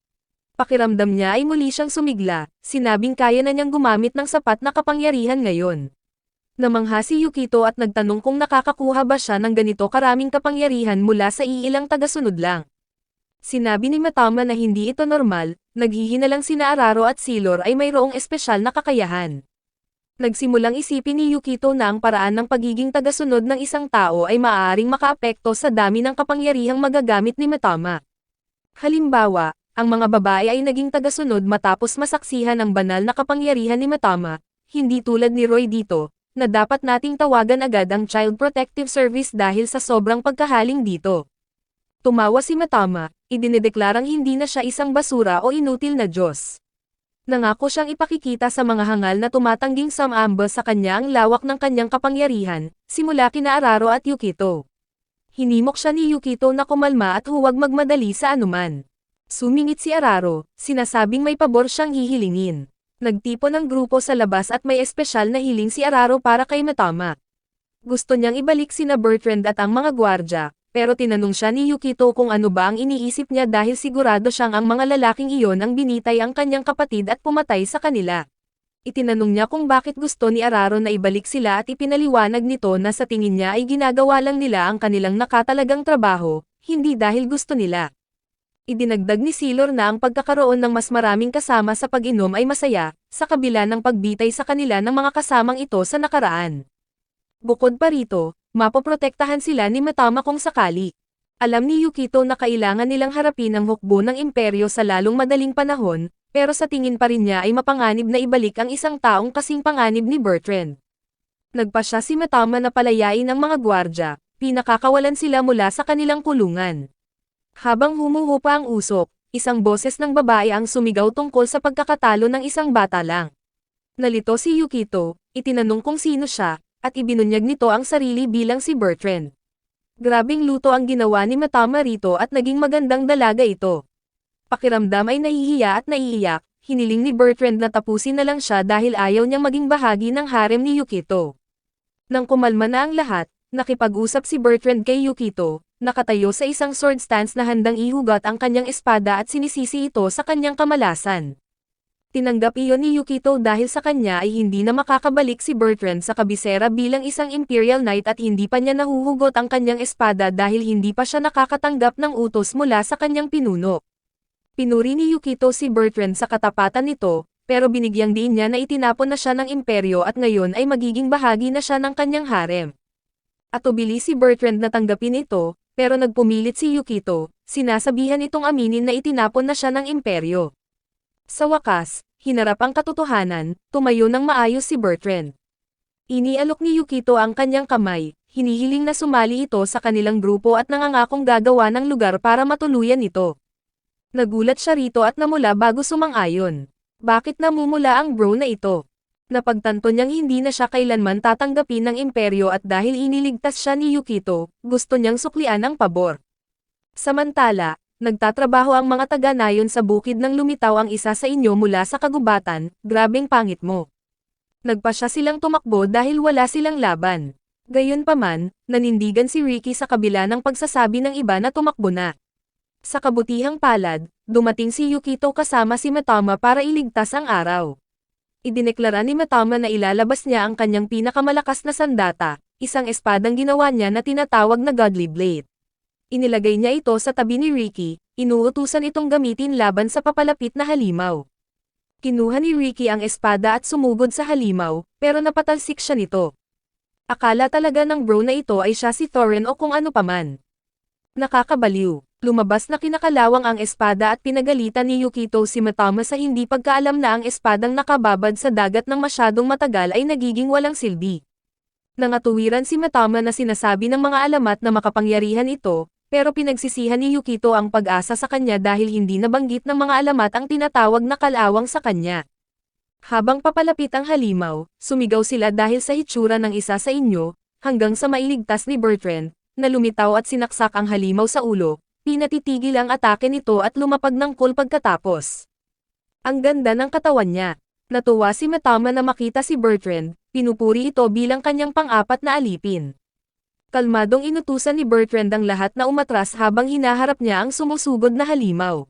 Pakiramdam niya ay muli siyang sumigla, sinabing kaya na niyang gumamit ng sapat na kapangyarihan ngayon. Namangha si Yukito at nagtanong kung nakakakuha ba siya ng ganito karaming kapangyarihan mula sa iilang tagasunod lang. Sinabi ni Mitama na hindi ito normal, naghihinalang sina Araro at Silor ay mayroong espesyal na kakayahan. Nagsimulang isipin ni Yukito na ang paraan ng pagiging tagasunod ng isang tao ay maaaring makaapekto sa dami ng kapangyarihang magagamit ni Mitama. Halimbawa, ang mga babae ay naging tagasunod matapos masaksihan ang banal na kapangyarihan ni Mitama, hindi tulad ni Roy dito, na dapat nating tawagan agad ang Child Protective Service dahil sa sobrang pagkahaling dito. Tumawa si Mitama, idinedeklarang hindi na siya isang basura o inutil na Diyos. Nangako siyang ipakikita sa mga hangal na tumatangging sumamba sa kanya ang lawak ng kanyang kapangyarihan, simula kina Araro at Yukito. Hinimok siya ni Yukito na kumalma at huwag magmadali sa anuman. Sumingit si Araro, sinasabing may pabor siyang hihilingin. Nagtipon ng grupo sa labas at may espesyal na hiling si Araro para kay Mitama. Gusto niyang ibalik sina Bertrand at ang mga gwardya, pero tinanong siya ni Yukito kung ano ba ang iniisip niya dahil sigurado siyang ang mga lalaking iyon ang binitay ang kanyang kapatid at pumatay sa kanila. Itinanong niya kung bakit gusto ni Araro na ibalik sila at ipinaliwanag nito na sa tingin niya ay ginagawa lang nila ang kanilang nakatalagang trabaho, hindi dahil gusto nila. Idinagdag ni Silor na ang pagkakaroon ng mas maraming kasama sa pag-inom ay masaya, sa kabila ng pagbitay sa kanila ng mga kasamang ito sa nakaraan. Bukod pa rito, mapoprotektahan sila ni Mitama kung sakali. Alam ni Yukito na kailangan nilang harapin ang hukbo ng imperyo sa lalong madaling panahon, pero sa tingin pa rin niya ay mapanganib na ibalik ang isang taong kasing panganib ni Bertrand. Nagpasya si Mitama na palayain ang mga gwardya, pinakakawalan sila mula sa kanilang kulungan. Habang humuhupa ang usok, isang boses ng babae ang sumigaw tungkol sa pagkakatalo ng isang bata lang. Nalito si Yukito, itinanong kung sino siya, at ibinunyag nito ang sarili bilang si Bertrand. Grabing luto ang ginawa ni Mitama rito at naging magandang dalaga ito. Pakiramdam ay nahihiya at naiiyak, hiniling ni Bertrand na tapusin na lang siya dahil ayaw niyang maging bahagi ng harem ni Yukito. Nang kumalma na ang lahat, nakipag-usap si Bertrand kay Yukito, nakatayo sa isang sword stance na handang ihugat ang kanyang espada at sinisisi ito sa kanyang kamalasan. Tinanggap iyon ni Yukito dahil sa kanya ay hindi na makakabalik si Bertrand sa kabisera bilang isang Imperial Knight at hindi pa niya nahuhugot ang kanyang espada dahil hindi pa siya nakakatanggap ng utos mula sa kanyang pinuno. Pinuri ni Yukito si Bertrand sa katapatan nito, pero binigyang diin niya na itinapon na siya ng imperyo at ngayon ay magiging bahagi na siya ng kanyang harem. Atubili si Bertrand na tanggapin ito, pero nagpumilit si Yukito, sinasabihan itong aminin na itinapon na siya ng imperyo. Sa wakas, hinarap ang katotohanan, tumayo ng maayos si Bertrand. Inialok ni Yukito ang kanyang kamay, hinihiling na sumali ito sa kanilang grupo at nangangakong gagawa ng lugar para matuluyan ito. Nagulat siya rito at namula bago sumang-ayon. Bakit namumula ang bro na ito? Napagtanto niyang hindi na siya kailanman tatanggapin ng imperyo at dahil iniligtas siya ni Yukito, gusto niyang suklian ang pabor. Samantala, nagtatrabaho ang mga taga-nayon sa bukid nang lumitaw ang isa sa inyo mula sa kagubatan, grabeng pangit mo. Nagpasya silang tumakbo dahil wala silang laban. Gayunpaman, nanindigan si Ricky sa kabila ng pagsasabi ng iba na tumakbo na. Sa kabutihang palad, dumating si Yukito kasama si Mitama para iligtas ang araw. Idineklara ni Mitama na ilalabas niya ang kanyang pinakamalakas na sandata, isang espadang ginawa niya na tinatawag na Godly Blade. Inilagay niya ito sa tabi ni Ricky, inuutusan itong gamitin laban sa papalapit na halimaw. Kinuha ni Ricky ang espada at sumugod sa halimaw, pero napatalsik siya nito. Akala talaga ng bro na ito ay siya si Thorin o kung ano paman. Nakakabaliw. Lumabas na kinakalawang ang espada at pinagalitan ni Yukito si Mitama sa hindi pagkaalam na ang espadang nakababad sa dagat ng masyadong matagal ay nagiging walang silbi. Nangatuwiran si Mitama na sinasabi ng mga alamat na makapangyarihan ito, pero pinagsisihan ni Yukito ang pag-asa sa kanya dahil hindi nabanggit ng mga alamat ang tinatawag na kalawang sa kanya. Habang papalapit ang halimaw, sumigaw sila dahil sa hitsura ng isa sa inyo, hanggang sa mailigtas ni Bertrand, na lumitaw at sinaksak ang halimaw sa ulo. Pinatitigil ang atake nito at lumapag ng cool pagkatapos. Ang ganda ng katawan niya. Natuwa si Mitama na makita si Bertrand, pinupuri ito bilang kanyang pang-apat na alipin. Kalmadong inutusan ni Bertrand ang lahat na umatras habang hinaharap niya ang sumusugod na halimaw.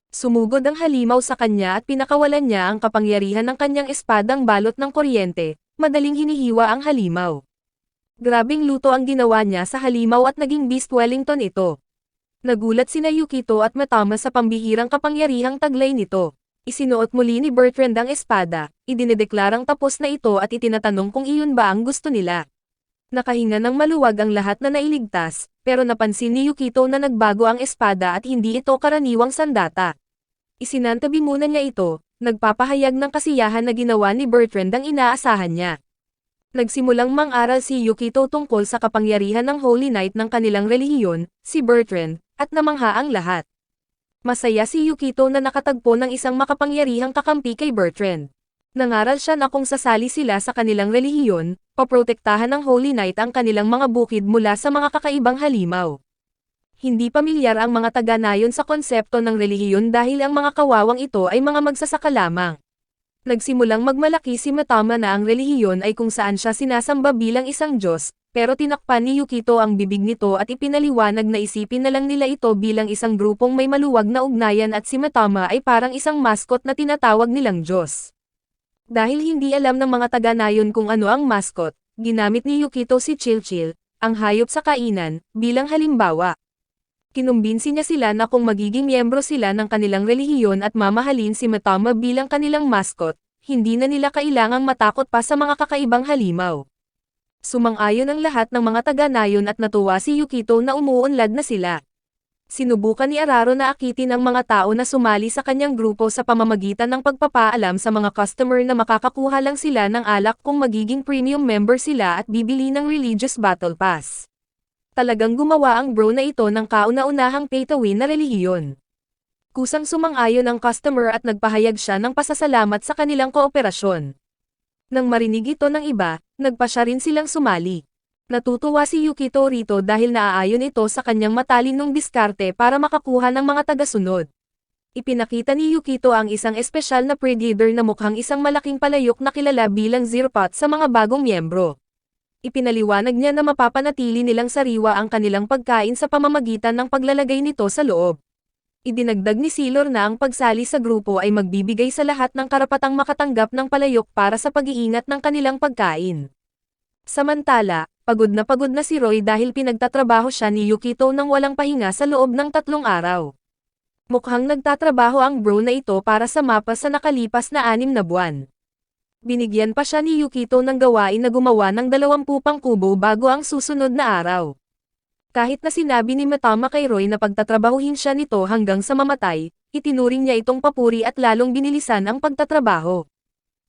Sumugod ang halimaw sa kanya at pinakawalan niya ang kapangyarihan ng kanyang espadang balot ng kuryente, madaling hinihiwa ang halimaw. Grabing luto ang ginawa niya sa halimaw at naging Beast Wellington ito. Nagulat sina Yukito at Matama sa pambihirang kapangyarihang taglay nito. Isinuot muli ni Bertrand ang espada, idinedeklarang tapos na ito at itinatanong kung iyon ba ang gusto nila. Nakahinga ng maluwag ang lahat na nailigtas, pero napansin ni Yukito na nagbago ang espada at hindi ito karaniwang sandata. Isinantabi muna niya ito, nagpapahayag ng kasiyahan na ginawa ni Bertrand ang inaasahan niya. Nagsimulang mang-aral si Yukito tungkol sa kapangyarihan ng Holy Knight ng kanilang relihiyon, si Bertrand, at namangha ang lahat. Masaya si Yukito na nakatagpo ng isang makapangyarihang kakampi kay Bertrand. Nangaral siya na kung sasali sila sa kanilang relihiyon, paprotektahan ng Holy Knight ang kanilang mga bukid mula sa mga kakaibang halimaw. Hindi pamilyar ang mga taga-nayon sa konsepto ng relihiyon dahil ang mga kawawang ito ay mga magsasaka lamang. Nagsimulang magmalaki si Matama na ang relihiyon ay kung saan siya sinasamba bilang isang Diyos, pero tinakpan ni Yukito ang bibig nito at ipinaliwanag na isipin na lang nila ito bilang isang grupong may maluwag na ugnayan at si Matama ay parang isang mascot na tinatawag nilang Diyos. Dahil hindi alam ng mga taga-nayon kung ano ang mascot, ginamit ni Yukito si Chilchil, ang hayop sa kainan, bilang halimbawa. Kinumbinsi niya sila na kung magiging miyembro sila ng kanilang relihiyon at mamahalin si Matama bilang kanilang mascot, hindi na nila kailangang matakot pa sa mga kakaibang halimaw. Sumang-ayon ang lahat ng mga taga-nayon at natuwa si Yukito na umuunlad na sila. Sinubukan ni Araro na akitin ang mga tao na sumali sa kanyang grupo sa pamamagitan ng pagpapaalam sa mga customer na makakakuha lang sila ng alak kung magiging premium member sila at bibili ng religious battle pass. Talagang gumawa ang bro na ito ng kauna-unahang pay-to-win na relihiyon. Kusang sumang-ayon ang customer at nagpahayag siya ng pasasalamat sa kanilang kooperasyon. Nang marinig ito ng iba, nagpasya rin silang sumali. Natutuwa si Yukito rito dahil naaayon ito sa kanyang matalinong diskarte para makakuha ng mga tagasunod. Ipinakita ni Yukito ang isang espesyal na predator na mukhang isang malaking palayok na kilala bilang Zirpot sa mga bagong miyembro. Ipinaliwanag niya na mapapanatili nilang sariwa ang kanilang pagkain sa pamamagitan ng paglalagay nito sa loob. Idinagdag ni Sailor na ang pagsali sa grupo ay magbibigay sa lahat ng karapatang makatanggap ng palayok para sa pag-iingat ng kanilang pagkain. Samantala, pagod na si Roy dahil pinagtatrabaho siya ni Yukito nang walang pahinga sa loob ng 3 araw. Mukhang nagtatrabaho ang bro na ito para sa mapa sa nakalipas na 6 na buwan. Binigyan pa siya ni Yukito ng gawain na gumawa ng 20 pang kubo bago ang susunod na araw. Kahit na sinabi ni Matama kay Roy na pagtatrabahuhin siya nito hanggang sa mamatay, itinuring niya itong papuri at lalong binilisan ang pagtatrabaho.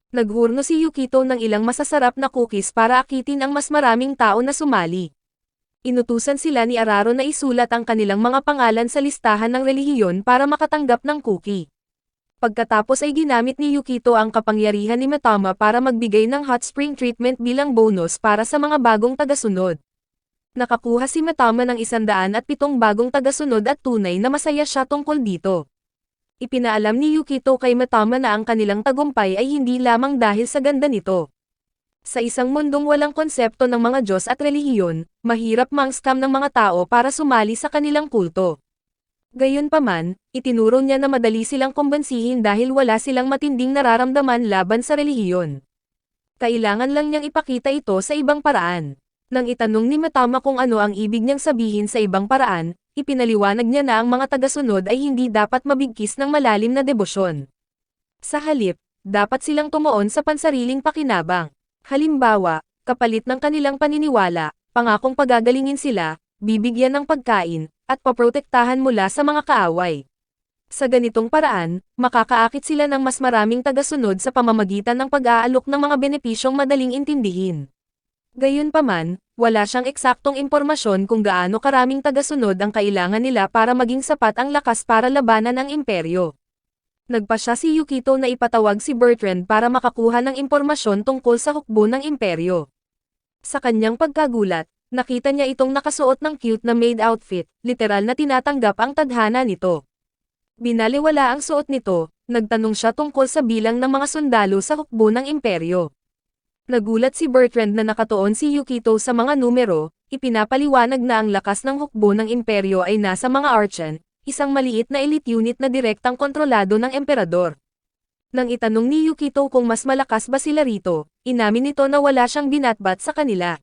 Naghurno si Yukito ng ilang masasarap na cookies para akitin ang mas maraming tao na sumali. Inutusan sila ni Araro na isulat ang kanilang mga pangalan sa listahan ng relihiyon para makatanggap ng cookie. Pagkatapos ay ginamit ni Yukito ang kapangyarihan ni Matama para magbigay ng hot spring treatment bilang bonus para sa mga bagong tagasunod. Nakakuha si Matama ng 107 bagong tagasunod at tunay na masaya siya tungkol dito. Ipinaalam ni Yukito kay Matama na ang kanilang tagumpay ay hindi lamang dahil sa ganda nito. Sa isang mundong walang konsepto ng mga Diyos at relihiyon, mahirap mang-scam ng mga tao para sumali sa kanilang kulto. Gayunpaman, itinuro niya na madali silang kumbansihin dahil wala silang matinding nararamdaman laban sa relihiyon. Kailangan lang niyang ipakita ito sa ibang paraan. Nang itanong ni Matama kung ano ang ibig niyang sabihin sa ibang paraan, ipinaliwanag niya na ang mga tagasunod ay hindi dapat mabigkis ng malalim na debosyon. Sa halip, dapat silang tumuon sa pansariling pakinabang. Halimbawa, kapalit ng kanilang paniniwala, pangakong pagagalingin sila, bibigyan ng pagkain, at paprotektahan mula sa mga kaaway. Sa ganitong paraan, makakaakit sila ng mas maraming tagasunod sa pamamagitan ng pag-aalok ng mga benepisyong madaling intindihin. Gayunpaman, wala siyang eksaktong impormasyon kung gaano karaming tagasunod ang kailangan nila para maging sapat ang lakas para labanan ang imperyo. Nagpasya si Yukito na ipatawag si Bertrand para makakuha ng impormasyon tungkol sa hukbo ng imperyo. Sa kanyang pagkagulat, nakita niya itong nakasuot ng cute na maid outfit, literal na tinatanggap ang tadhana nito. Binaliwala ang suot nito, nagtanong siya tungkol sa bilang ng mga sundalo sa hukbo ng imperyo. Nagulat si Bertrand na nakatuon si Yukito sa mga numero, ipinapaliwanag na ang lakas ng hukbo ng imperyo ay nasa mga Archon, isang maliit na elite unit na direktang kontrolado ng emperador. Nang itanong ni Yukito kung mas malakas ba sila rito, inamin nito na wala siyang binatbat sa kanila.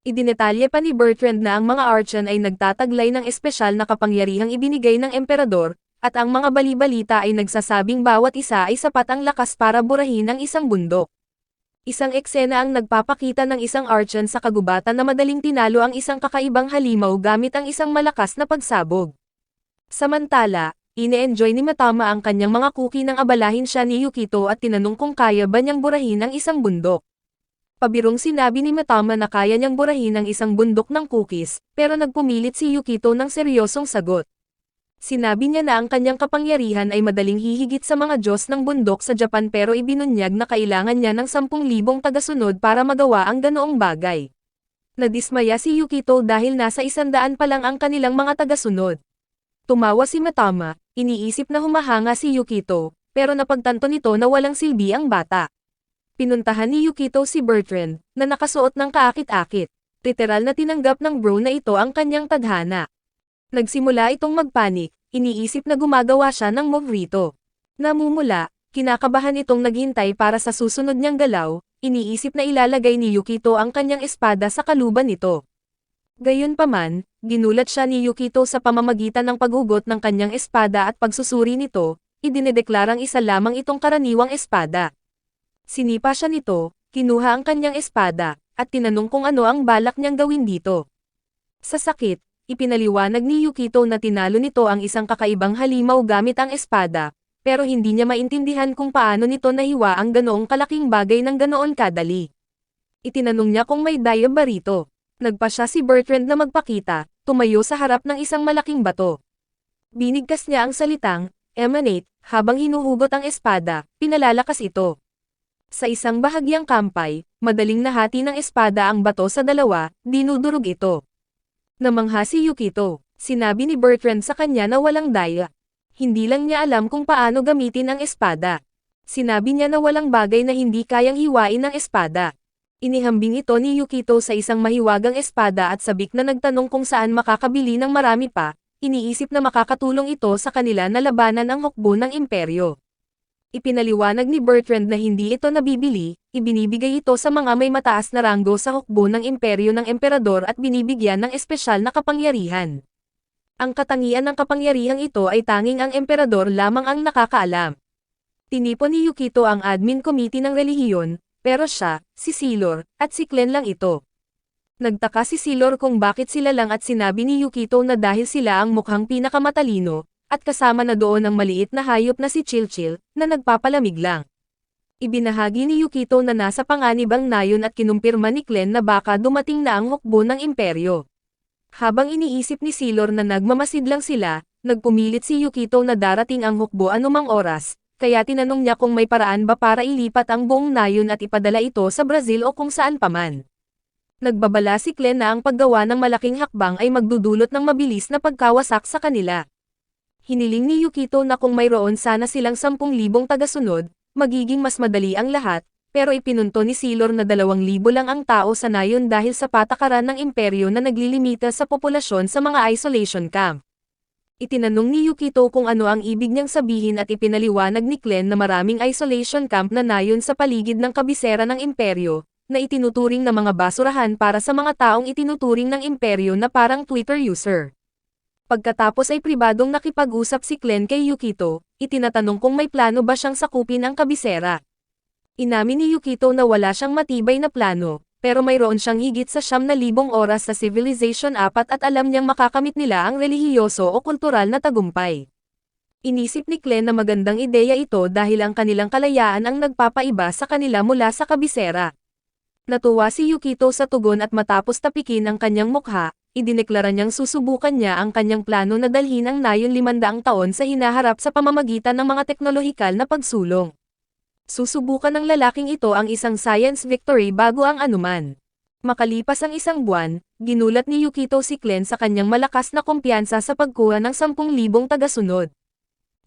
Idinetalye pa ni Bertrand na ang mga Archon ay nagtataglay ng espesyal na kapangyarihang ibinigay ng Emperador, at ang mga bali-balita ay nagsasabing bawat isa ay sapat ang lakas para burahin ang isang bundok. Isang eksena ang nagpapakita ng isang Archon sa kagubatan na madaling tinalo ang isang kakaibang halimaw gamit ang isang malakas na pagsabog. Samantala, ine-enjoy ni Matama ang kanyang mga cookie nang abalahin siya ni Yukito at tinanong kung kaya ba niyang burahin ang isang bundok. Pabirong sinabi ni Matama na kaya niyang burahin ang isang bundok ng cookies, pero nagpumilit si Yukito ng seryosong sagot. Sinabi niya na ang kanyang kapangyarihan ay madaling hihigit sa mga Diyos ng bundok sa Japan pero ibinunyag na kailangan niya ng 10,000 tagasunod para magawa ang ganoong bagay. Nadismaya si Yukito dahil nasa 100 pa lang ang kanilang mga tagasunod. Tumawa si Matama, iniisip na humahanga si Yukito, pero napagtanto nito na walang silbi ang bata. Pinuntahan ni Yukito si Bertrand, na nakasuot ng kaakit-akit. Literal na tinanggap ng bro na ito ang kanyang tadhana. Nagsimula itong magpanik, iniisip na gumagawa siya ng move rito. Namumula, kinakabahan itong naghintay para sa susunod niyang galaw, iniisip na ilalagay ni Yukito ang kanyang espada sa kaluban nito. Gayunpaman, ginulat siya ni Yukito sa pamamagitan ng paghugot ng kanyang espada at pagsusuri nito, idinedeklarang isa lamang itong karaniwang espada. Sinipa siya nito, kinuha ang kanyang espada, at tinanong kung ano ang balak niyang gawin dito. Sa sakit, ipinaliwanag ni Yukito na tinalo nito ang isang kakaibang halimaw gamit ang espada, pero hindi niya maintindihan kung paano nito nahiwa ang ganoong kalaking bagay ng ganoon kadali. Itinanong niya kung may daya ba rito. Nagpa siya si Bertrand na magpakita, tumayo sa harap ng isang malaking bato. Binigkas niya ang salitang, emanate, habang hinuhugot ang espada, pinalalakas ito. Sa isang bahagyang kampay, madaling nahati ng espada ang bato sa dalawa, dinudurog ito. Namangha si Yukito, sinabi ni Bertrand sa kanya na walang daya. Hindi lang niya alam kung paano gamitin ang espada. Sinabi niya na walang bagay na hindi kayang hiwain ng espada. Inihambing ito ni Yukito sa isang mahiwagang espada at sabik na nagtanong kung saan makakabili ng marami pa, iniisip na makakatulong ito sa kanila na labanan ang hukbo ng imperyo. Ipinaliwanag ni Bertrand na hindi ito nabibili, ibinibigay ito sa mga may mataas na ranggo sa hukbo ng imperyo ng emperador at binibigyan ng espesyal na kapangyarihan. Ang katangian ng kapangyarihang ito ay tanging ang emperador lamang ang nakakaalam. Tinipon ni Yukito ang admin committee ng relihiyon, pero siya, si Silor, at si Clen lang ito. Nagtaka si Silor kung bakit sila lang at sinabi ni Yukito na dahil sila ang mukhang pinakamatalino, at kasama na doon ang maliit na hayop na si Chilchil, na nagpapalamig lang. Ibinahagi ni Yukito na nasa panganib ang nayon at kinumpirma ni Clen na baka dumating na ang hukbo ng imperyo. Habang iniisip ni Silor na nagmamasid lang sila, nagpumilit si Yukito na darating ang hukbo anumang oras, kaya tinanong niya kung may paraan ba para ilipat ang buong nayon at ipadala ito sa Brazil o kung saan paman. Nagbabala si Clen na ang paggawa ng malaking hakbang ay magdudulot ng mabilis na pagkawasak sa kanila. Hiniling ni Yukito na kung mayroon sana silang 10,000 tagasunod, magiging mas madali ang lahat, pero ipinunto ni Silor na 2,000 lang ang tao sa nayon dahil sa patakaran ng imperyo na naglilimita sa populasyon sa mga isolation camp. Itinanong ni Yukito kung ano ang ibig niyang sabihin at ipinaliwanag ni Clen na maraming isolation camp na nayon sa paligid ng kabisera ng imperyo, na itinuturing na mga basurahan para sa mga taong itinuturing ng imperyo na parang Twitter user. Pagkatapos ay pribadong nakipag-usap si Clen kay Yukito, itinatanong kung may plano ba siyang sakupin ang kabisera. Inamin ni Yukito na wala siyang matibay na plano, pero mayroon siyang higit sa 9,000 oras sa Civilization 4 at alam niyang makakamit nila ang relihiyoso o kultural na tagumpay. Inisip ni Clen na magandang ideya ito dahil ang kanilang kalayaan ang nagpapaiba sa kanila mula sa kabisera. Natuwa si Yukito sa tugon at matapos tapikin ang kanyang mukha, idineklara niyang susubukan niya ang kanyang plano na dalhin ang nayon 500 taon sa hinaharap sa pamamagitan ng mga teknolohikal na pagsulong. Susubukan ng lalaking ito ang isang science victory bago ang anuman. Makalipas ang isang buwan, ginulat ni Yukito si Clen sa kanyang malakas na kumpiyansa sa pagkuha ng 10,000 tagasunod.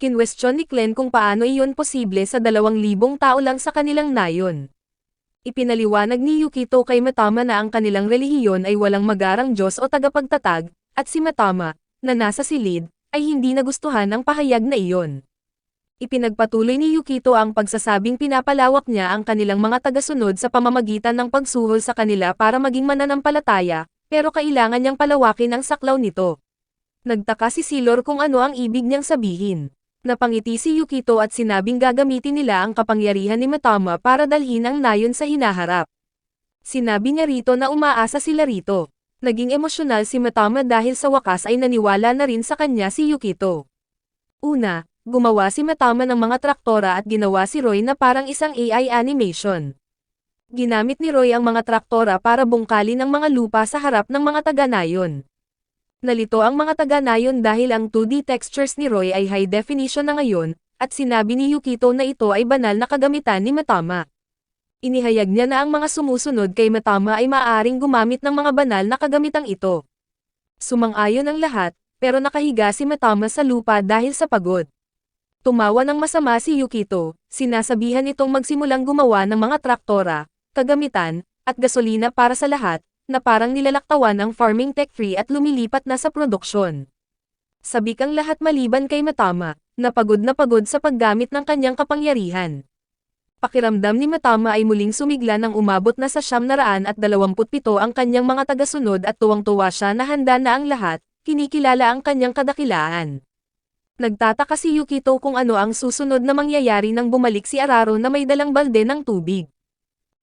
Kinwestiyon ni Clen kung paano iyon posible sa 2,000 tao lang sa kanilang nayon. Ipinaliwanag ni Yukito kay Matama na ang kanilang relihiyon ay walang magarang Diyos o tagapagtatag, at si Matama, na nasa silid, ay hindi nagustuhan ang pahayag na iyon. Ipinagpatuloy ni Yukito ang pagsasabing pinapalawak niya ang kanilang mga tagasunod sa pamamagitan ng pagsuhol sa kanila para maging mananampalataya, pero kailangan niyang palawakin ang saklaw nito. Nagtaka si Sailor kung ano ang ibig niyang sabihin. Napangiti si Yukito at sinabing gagamitin nila ang kapangyarihan ni Mitama para dalhin ang nayon sa hinaharap. Sinabi niya rito na umaasa sila rito. Naging emosyonal si Mitama dahil sa wakas ay naniwala na rin sa kanya si Yukito. Una, gumawa si Mitama ng mga traktora at ginawa si Roy na parang isang AI animation. Ginamit ni Roy ang mga traktora para bungkalin ang mga lupa sa harap ng mga taga-nayon. Nalito ang mga taga-nayon dahil ang 2D textures ni Roy ay high definition na ngayon, at sinabi ni Yukito na ito ay banal na kagamitan ni Mitama. Inihayag niya na ang mga sumusunod kay Mitama ay maaaring gumamit ng mga banal na kagamitang ito. Sumang-ayon ang lahat, pero nakahiga si Mitama sa lupa dahil sa pagod. Tumawa ng masama si Yukito, sinasabihan itong magsimulang gumawa ng mga traktora, kagamitan, at gasolina para sa lahat, na parang nilalaktawan ang farming tech tree at lumilipat na sa produksyon. Sabik ang lahat maliban kay Mitama, na pagod sa paggamit ng kanyang kapangyarihan. Pakiramdam ni Mitama ay muling sumigla nang umabot na sa 927 ang kanyang mga tagasunod at tuwang-tuwa siya na handa na ang lahat, kinikilala ang kanyang kadakilaan. Nagtataka si Yukito kung ano ang susunod na mangyayari nang bumalik si Araro na may dalang balde ng tubig.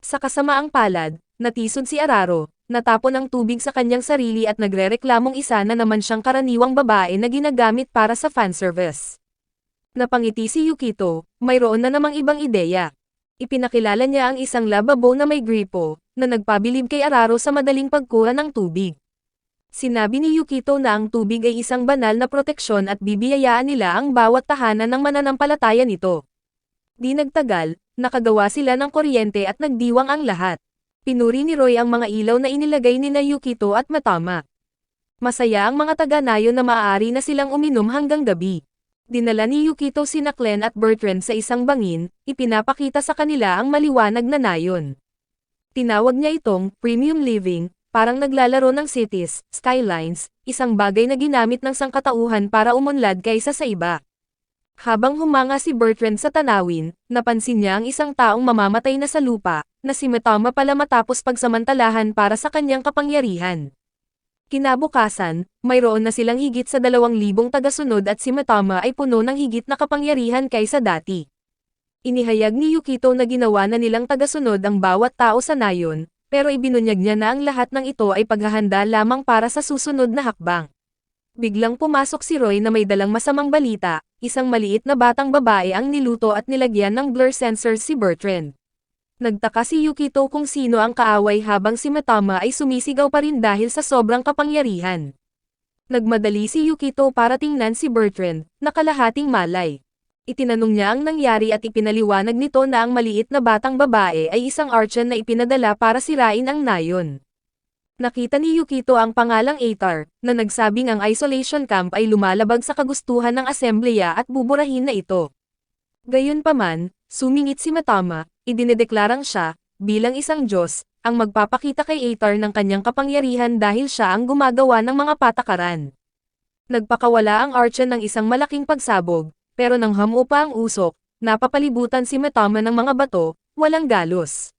Sa kasamaang palad, natisod si Araro, natapon ang tubig sa kanyang sarili at nagrereklamong isa na naman siyang karaniwang babae na ginagamit para sa fanservice. Napangiti si Yukito, mayroon na namang ibang ideya. Ipinakilala niya ang isang lababo na may gripo, na nagpabilib kay Araro sa madaling pagkuha ng tubig. Sinabi ni Yukito na ang tubig ay isang banal na proteksyon at bibiyayaan nila ang bawat tahanan ng mananampalataya nito. Di nagtagal, nakagawa sila ng kuryente at nagdiwang ang lahat. Pinuri ni Roy ang mga ilaw na inilagay ni Yukito at Mitama. Masaya ang mga taga-nayon na maaari na silang uminom hanggang gabi. Dinala ni Yukito sina Glenn at Bertrand sa isang bangin, ipinapakita sa kanila ang maliwanag na nayon. Tinawag niya itong premium living, parang naglalaro ng cities, skylines, isang bagay na ginamit ng sangkatauhan para umunlad kaysa sa iba. Habang humanga si Bertrand sa tanawin, napansin niya ang isang taong mamamatay na sa lupa, na si Mitama pala matapos pagsamantalahan para sa kanyang kapangyarihan. Kinabukasan, mayroon na silang higit sa 2,000 tagasunod at si Mitama ay puno ng higit na kapangyarihan kaysa dati. Inihayag ni Yukito na ginawa na nilang tagasunod ang bawat tao sa nayon, pero ibinunyag niya na ang lahat ng ito ay paghahanda lamang para sa susunod na hakbang. Biglang pumasok si Roy na may dalang masamang balita, isang maliit na batang babae ang niluto at nilagyan ng blur sensors si Bertrand. Nagtaka si Yukito kung sino ang kaaway habang si Mitama ay sumisigaw pa rin dahil sa sobrang kapangyarihan. Nagmadali si Yukito para tingnan si Bertrand, na kalahating malay. Itinanong niya ang nangyari at ipinaliwanag nito na ang maliit na batang babae ay isang archon na ipinadala para sirain ang nayon. Nakita ni Yukito ang pangalang Atar, na nagsabing ang isolation camp ay lumalabag sa kagustuhan ng asembleya at buburahin na ito. Gayunpaman, sumingit si Mitama, idinedeklarang siya, bilang isang Diyos, ang magpapakita kay Atar ng kanyang kapangyarihan dahil siya ang gumagawa ng mga patakaran. Nagpakawala ang archon ng isang malaking pagsabog, pero nang hamu pa ang usok, napapalibutan si Mitama ng mga bato, walang galos.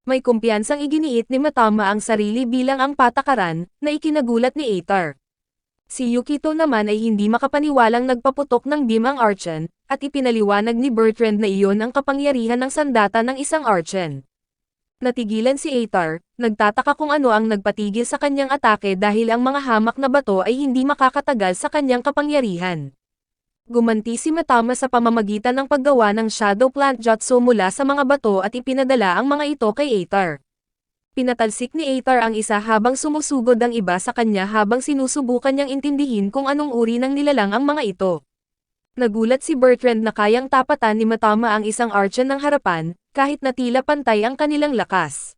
May kumpiyansang iginiit ni Mitama ang sarili bilang ang patakaran, na ikinagulat ni Atar. Si Yukito naman ay hindi makapaniwalang nagpaputok ng beam ang archon, at ipinaliwanag ni Bertrand na iyon ang kapangyarihan ng sandata ng isang archon. Natigilan si Atar, nagtataka kung ano ang nagpatigil sa kanyang atake dahil ang mga hamak na bato ay hindi makakatagal sa kanyang kapangyarihan. Gumanti si Mitama sa pamamagitan ng paggawa ng Shadow Plant Jutsu mula sa mga bato at ipinadala ang mga ito kay Atar. Pinatalsik ni Atar ang isa habang sumusugod ang iba sa kanya habang sinusubukan niyang intindihin kung anong uri ng nilalang ang mga ito. Nagulat si Bertrand na kayang tapatan ni Mitama ang isang archon ng harapan, kahit na tila pantay ang kanilang lakas.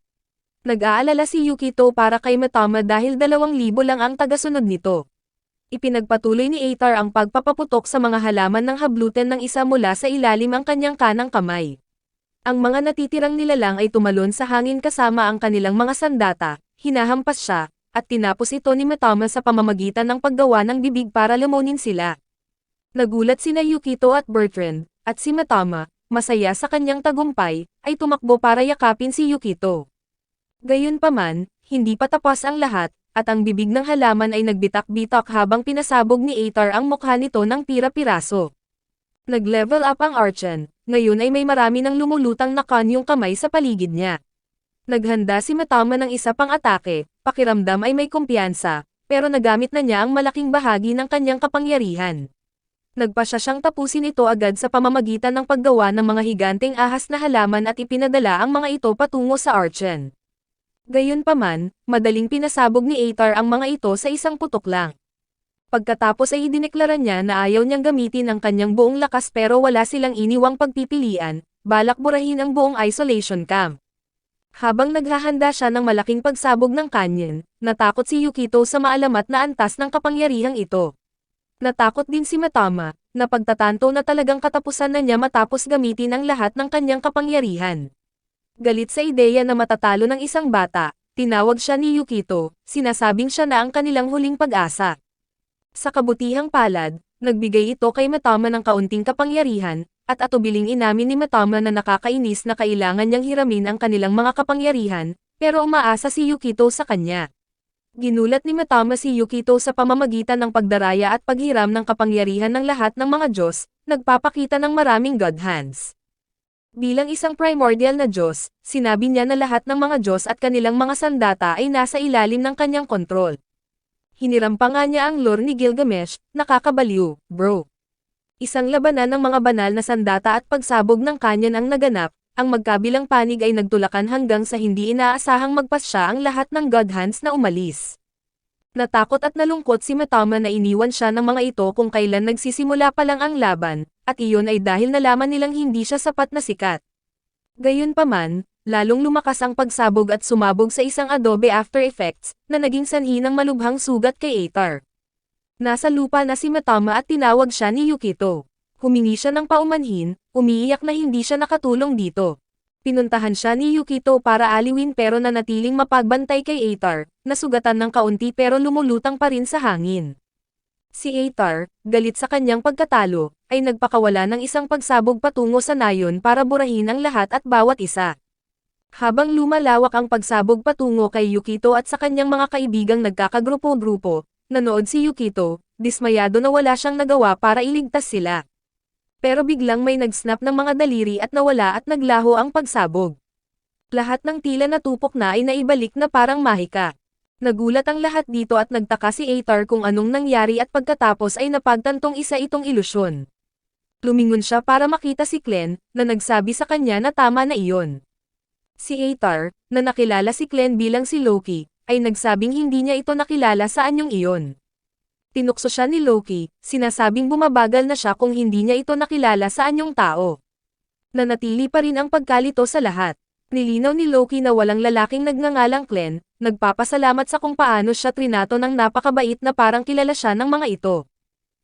Nag-aalala si Yukito para kay Mitama dahil 2,000 lang ang tagasunod nito. Ipinagpatuloy ni Atar ang pagpapaputok sa mga halaman ng hablutin ng isa mula sa ilalim ang kanyang kanang kamay. Ang mga natitirang nilalang ay tumalon sa hangin kasama ang kanilang mga sandata, hinahampas siya, at tinapos ito ni Mitama sa pamamagitan ng paggawa ng bibig para lamunin sila. Nagulat sina Yukito at Bertrand, at si Matama, masaya sa kanyang tagumpay, ay tumakbo para yakapin si Yukito. Gayunpaman, hindi pa tapos ang lahat, at ang bibig ng halaman ay nagbitak-bitak habang pinasabog ni Atar ang mukha nito ng pira-piraso. Nag-level up ang Archon, ngayon ay may marami ng lumulutang na kanyong kamay sa paligid niya. Naghanda si Matama ng isa pang atake, pakiramdam ay may kumpiyansa, pero nagamit na niya ang malaking bahagi ng kanyang kapangyarihan. Nagpasya siyang tapusin ito agad sa pamamagitan ng paggawa ng mga higanteng ahas na halaman at ipinadala ang mga ito patungo sa Archon. Gayunpaman, madaling pinasabog ni Atar ang mga ito sa isang putok lang. Pagkatapos ay idineklara niya na ayaw niyang gamitin ang kanyang buong lakas pero wala silang iniwang pagpipilian, balak burahin ang buong isolation camp. Habang naghahanda siya ng malaking pagsabog ng canyon, natakot si Yukito sa maalamat na antas ng kapangyarihang ito. Natakot din si Matama, na pagtatanto na talagang katapusan na niya matapos gamitin ang lahat ng kanyang kapangyarihan. Galit sa ideya na matatalo ng isang bata, tinawag siya ni Yukito, sinasabing siya na ang kanilang huling pag-asa. Sa kabutihang palad, nagbigay ito kay Matama ng kaunting kapangyarihan, at atubiling inamin ni Matama na nakakainis na kailangan niyang hiramin ang kanilang mga kapangyarihan, pero umaasa si Yukito sa kanya. Ginulat ni Matama si Yukito sa pamamagitan ng pagdaraya at paghiram ng kapangyarihan ng lahat ng mga Diyos, nagpapakita ng maraming God hands. Bilang isang primordial na Diyos, sinabi niya na lahat ng mga Diyos at kanilang mga sandata ay nasa ilalim ng kanyang kontrol. Hiniram pa nga niya ang lore ni Gilgamesh, nakakabaliw, bro. Isang labanan ng mga banal na sandata at pagsabog ng kanyan ang naganap, ang magkabilang panig ay nagtulakan hanggang sa hindi inaasahang magpasya ang lahat ng God hands na umalis. Natakot at nalungkot si Matama na iniwan siya ng mga ito kung kailan nagsisimula pa lang ang laban, at iyon ay dahil nalaman nilang hindi siya sapat na sikat. Gayunpaman, lalong lumakas ang pagsabog at sumabog sa isang Adobe After Effects, na naging sanhi ng malubhang sugat kay Atar. Nasa lupa na si Matama at tinawag siya ni Yukito. Humingi siya ng paumanhin, umiiyak na hindi siya nakatulong dito. Pinuntahan siya ni Yukito para aliwin pero nanatiling mapagbantay kay Atar, nasugatan ng kaunti pero lumulutang pa rin sa hangin. Si Atar, galit sa kanyang pagkatalo, ay nagpakawala ng isang pagsabog patungo sa nayon para burahin ang lahat at bawat isa. Habang lumalawak ang pagsabog patungo kay Yukito at sa kanyang mga kaibigang nagkakagrupo-grupo, nanood si Yukito, dismayado na wala siyang nagawa para iligtas sila. Pero biglang may nag-snap ng mga daliri at nawala at naglaho ang pagsabog. Lahat ng tila natupok na ay naibalik na parang mahika. Nagulat ang lahat dito at nagtaka si Atar kung anong nangyari at pagkatapos ay napagtantong isa itong ilusyon. Lumingon siya para makita si Glenn, na nagsabi sa kanya na tama na iyon. Si Atar, na nakilala si Glenn bilang si Loki, ay nagsabing hindi niya ito nakilala sa anyong iyon. Tinukso siya ni Loki, sinasabing bumabagal na siya kung hindi niya ito nakilala sa anyong tao. Nanatili pa rin ang pagkalito sa lahat. Nilinaw ni Loki na walang lalaking nagngangalang Glenn, nagpapasalamat sa kung paano siya trinato ng napakabait na parang kilala siya ng mga ito.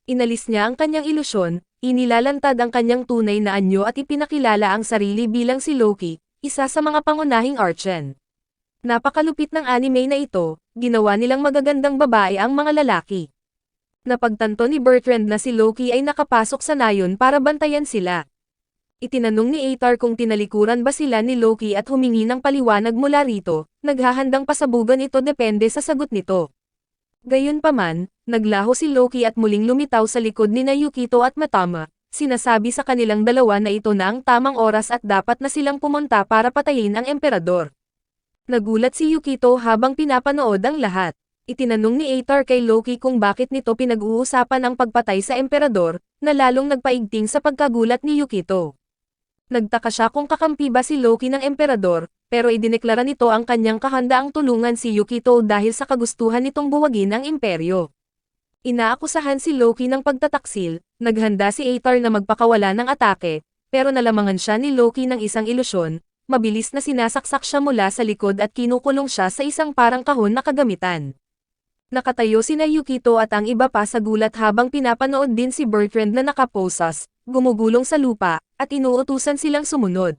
Inalis niya ang kanyang ilusyon, inilalantad ang kanyang tunay na anyo at ipinakilala ang sarili bilang si Loki, isa sa mga pangunahing Archon. Napakalupit ng anime na ito, ginawa nilang magagandang babae ang mga lalaki. Napagtanto ni Bertrand na si Loki ay nakapasok sa nayon para bantayan sila. Itinanong ni Atar kung tinalikuran ba sila ni Loki at humingi ng paliwanag mula rito, naghahandang pasabugan ito depende sa sagot nito. Gayunpaman, naglaho si Loki at muling lumitaw sa likod ni Yukito at Matama, sinasabi sa kanilang dalawa na ito na ang tamang oras at dapat na silang pumunta para patayin ang emperador. Nagulat si Yukito habang pinapanood ang lahat. Itinanong ni Atar kay Loki kung bakit nito pinag-uusapan ang pagpatay sa emperador, na lalong nagpaigting sa pagkagulat ni Yukito. Nagtaka siya kung kakampi ba si Loki ng emperador, pero idineklara nito ang kanyang kahandaang tulungan si Yukito dahil sa kagustuhan nitong buwagin ang imperyo. Inaakusahan si Loki ng pagtataksil, naghanda si Atar na magpakawala ng atake, pero nalamangan siya ni Loki ng isang ilusyon, mabilis na sinasaksak siya mula sa likod at kinukulong siya sa isang parang kahon na kagamitan. Nakatayo sina Yukito at ang iba pa sa gulat habang pinapanood din si Bertrand na nakaposas, gumugulong sa lupa, at inuutusan silang sumunod.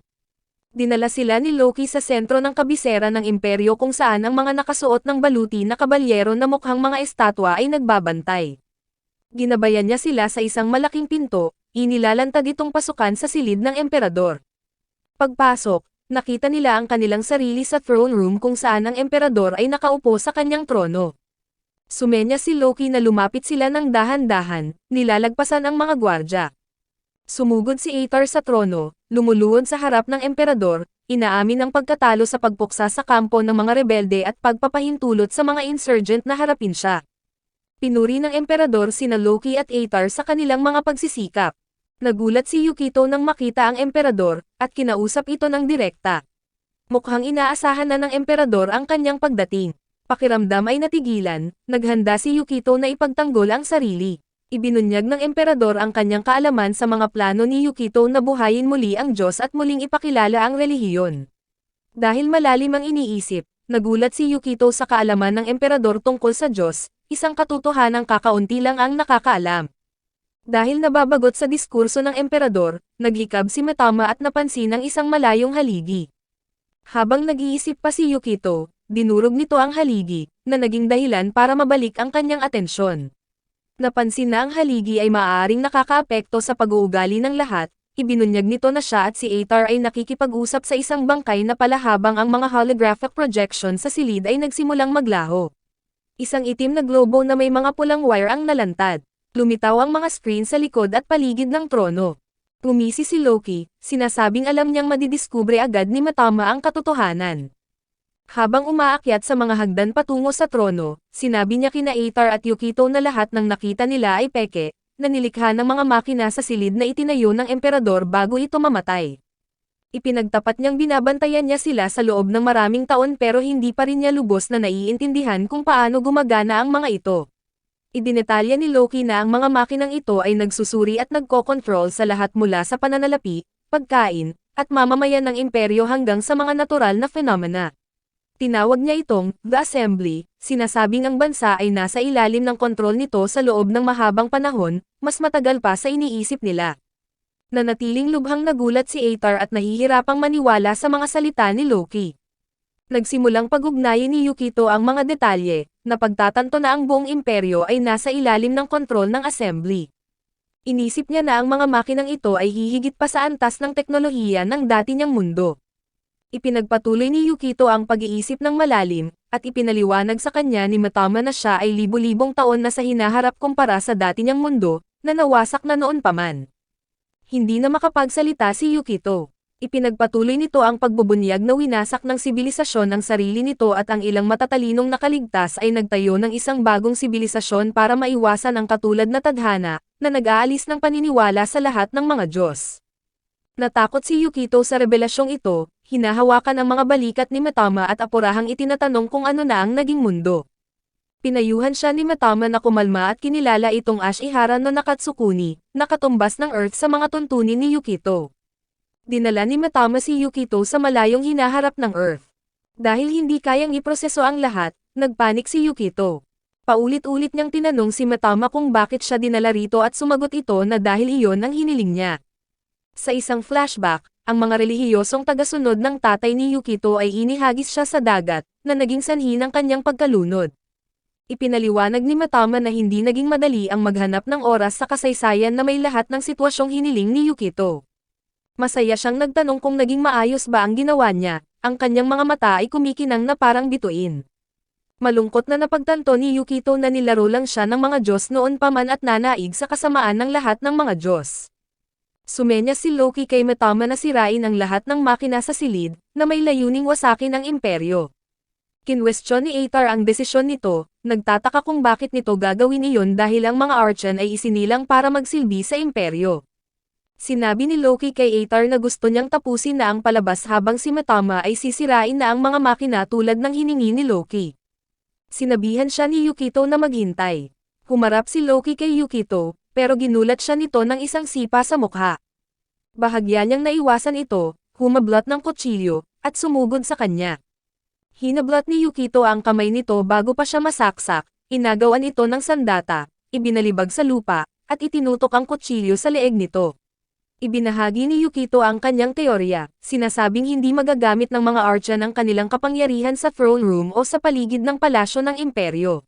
Dinala sila ni Loki sa sentro ng kabisera ng imperyo kung saan ang mga nakasuot ng baluti na kabalyero na mukhang mga estatwa ay nagbabantay. Ginabayan niya sila sa isang malaking pinto, inilalantad itong pasukan sa silid ng emperador. Pagpasok, nakita nila ang kanilang sarili sa throne room kung saan ang emperador ay nakaupo sa kanyang trono. Sumenya si Loki na lumapit sila ng dahan-dahan, nilalagpasan ang mga gwardya. Sumugod si Aethar sa trono, lumuluhod sa harap ng emperador, inaamin ang pagkatalo sa pagpuksa sa kampo ng mga rebelde at pagpapahintulot sa mga insurgent na harapin siya. Pinuri ng emperador sina Loki at Aethar sa kanilang mga pagsisikap. Nagulat si Yukito nang makita ang emperador, at kinausap ito ng direkta. Mukhang inaasahan na ng emperador ang kanyang pagdating. Pakiramdam ay natigilan, naghanda si Yukito na ipagtanggol ang sarili. Ibinunyag ng emperador ang kanyang kaalaman sa mga plano ni Yukito na buhayin muli ang Diyos at muling ipakilala ang relihiyon. Dahil malalim ang iniisip, nagulat si Yukito sa kaalaman ng emperador tungkol sa Diyos, isang katotohanang kakaunti lang ang nakakaalam. Dahil nababagot sa diskurso ng emperador, naghikab si Mitama at napansin ang isang malayong haligi. Habang nag-iisip pa si Yukito, dinurog nito ang haligi, na naging dahilan para mabalik ang kanyang atensyon. Napansin na ang haligi ay maaaring nakakaapekto sa pag-uugali ng lahat, ibinunyag nito na siya at si Aethar ay nakikipag-usap sa isang bangkay na pala habang ang mga holographic projection sa silid ay nagsimulang maglaho. Isang itim na globo na may mga pulang wire ang nalantad. Lumitaw ang mga screen sa likod at paligid ng trono. Umisi si Loki, sinasabing alam niyang madidiskubre agad ni Mitama ang katotohanan. Habang umaakyat sa mga hagdan patungo sa trono, sinabi niya kina Aethar at Yukito na lahat ng nakita nila ay peke, na nilikha ng mga makina sa silid na itinayo ng emperador bago ito mamatay. Ipinagtapat niyang binabantayan niya sila sa loob ng maraming taon pero hindi pa rin niya lubos na naiintindihan kung paano gumagana ang mga ito. Idinetalya ni Loki na ang mga makinang ito ay nagsusuri at nagko-control sa lahat mula sa pananalapi, pagkain, at mamamayan ng imperyo hanggang sa mga natural na phenomena. Tinawag niya itong The Assembly, sinasabing ang bansa ay nasa ilalim ng kontrol nito sa loob ng mahabang panahon, mas matagal pa sa iniisip nila. Nanatiling lubhang nagulat si Aethar at nahihirapang maniwala sa mga salita ni Loki. Nagsimulang pag-ugnayin ni Yukito ang mga detalye, na pagtatanto na ang buong imperyo ay nasa ilalim ng kontrol ng assembly. Inisip niya na ang mga makinang ito ay hihigit pa sa antas ng teknolohiya ng dati niyang mundo. Ipinagpatuloy ni Yukito ang pag-iisip ng malalim, at ipinaliwanag sa kanya ni Mitama na siya ay libu-libong taon na sa hinaharap kumpara sa dati niyang mundo, na nawasak na noon pa man. Hindi na makapagsalita si Yukito. Ipinagpatuloy nito ang pagbubunyag na winasak ng sibilisasyon ng sarili nito at ang ilang matatalinong nakaligtas ay nagtayo ng isang bagong sibilisasyon para maiwasan ang katulad na tadhana, na nag-aalis ng paniniwala sa lahat ng mga Diyos. Natakot si Yukito sa rebelasyong ito, hinahawakan ang mga balikat ni Mitama at apurahang itinatanong kung ano na ang naging mundo. Pinayuhan siya ni Mitama na kumalma at kinilala itong Ashihara no Nakatsukuni, nakatumbas ng Earth sa mga tuntunin ni Yukito. Dinala ni Mitama si Yukito sa malayong hinaharap ng Earth. Dahil hindi kayang iproseso ang lahat, nagpanik si Yukito. Paulit-ulit niyang tinanong si Mitama kung bakit siya dinala rito at sumagot ito na dahil iyon ang hiniling niya. Sa isang flashback, ang mga relihiyosong tagasunod ng tatay ni Yukito ay inihagis siya sa dagat, na naging sanhi ng kanyang pagkalunod. Ipinaliwanag ni Mitama na hindi naging madali ang maghanap ng oras sa kasaysayan na may lahat ng sitwasyong hiniling ni Yukito. Masaya siyang nagtanong kung naging maayos ba ang ginawa niya, ang kanyang mga mata ay kumikinang na parang bituin. Malungkot na napagtanto ni Yukito na nilaro lang siya ng mga Diyos noon pa man at nanaig sa kasamaan ng lahat ng mga Diyos. Sumenya si Loki kay Mitama na sirain ang lahat ng makina sa silid, na may layuning wasakin ang imperyo. Kinwestiyon ni Aethar ang desisyon nito, nagtataka kung bakit nito gagawin iyon dahil ang mga Archon ay isinilang para magsilbi sa imperyo. Sinabi ni Loki kay Aethar na gusto niyang tapusin na ang palabas habang si Mitama ay sisirain na ang mga makina tulad ng hiningi ni Loki. Sinabihan siya ni Yukito na maghintay. Humarap si Loki kay Yukito, pero ginulat siya nito ng isang sipa sa mukha. Bahagya niyang naiwasan ito, humablot ng kutsilyo, at sumugod sa kanya. Hinablot ni Yukito ang kamay nito bago pa siya masaksak, inagawan ito ng sandata, ibinalibag sa lupa, at itinutok ang kutsilyo sa leeg nito. Ibinahagi ni Yukito ang kanyang teorya, sinasabing hindi magagamit ng mga Archon ang kanilang kapangyarihan sa throne room o sa paligid ng palasyo ng imperyo.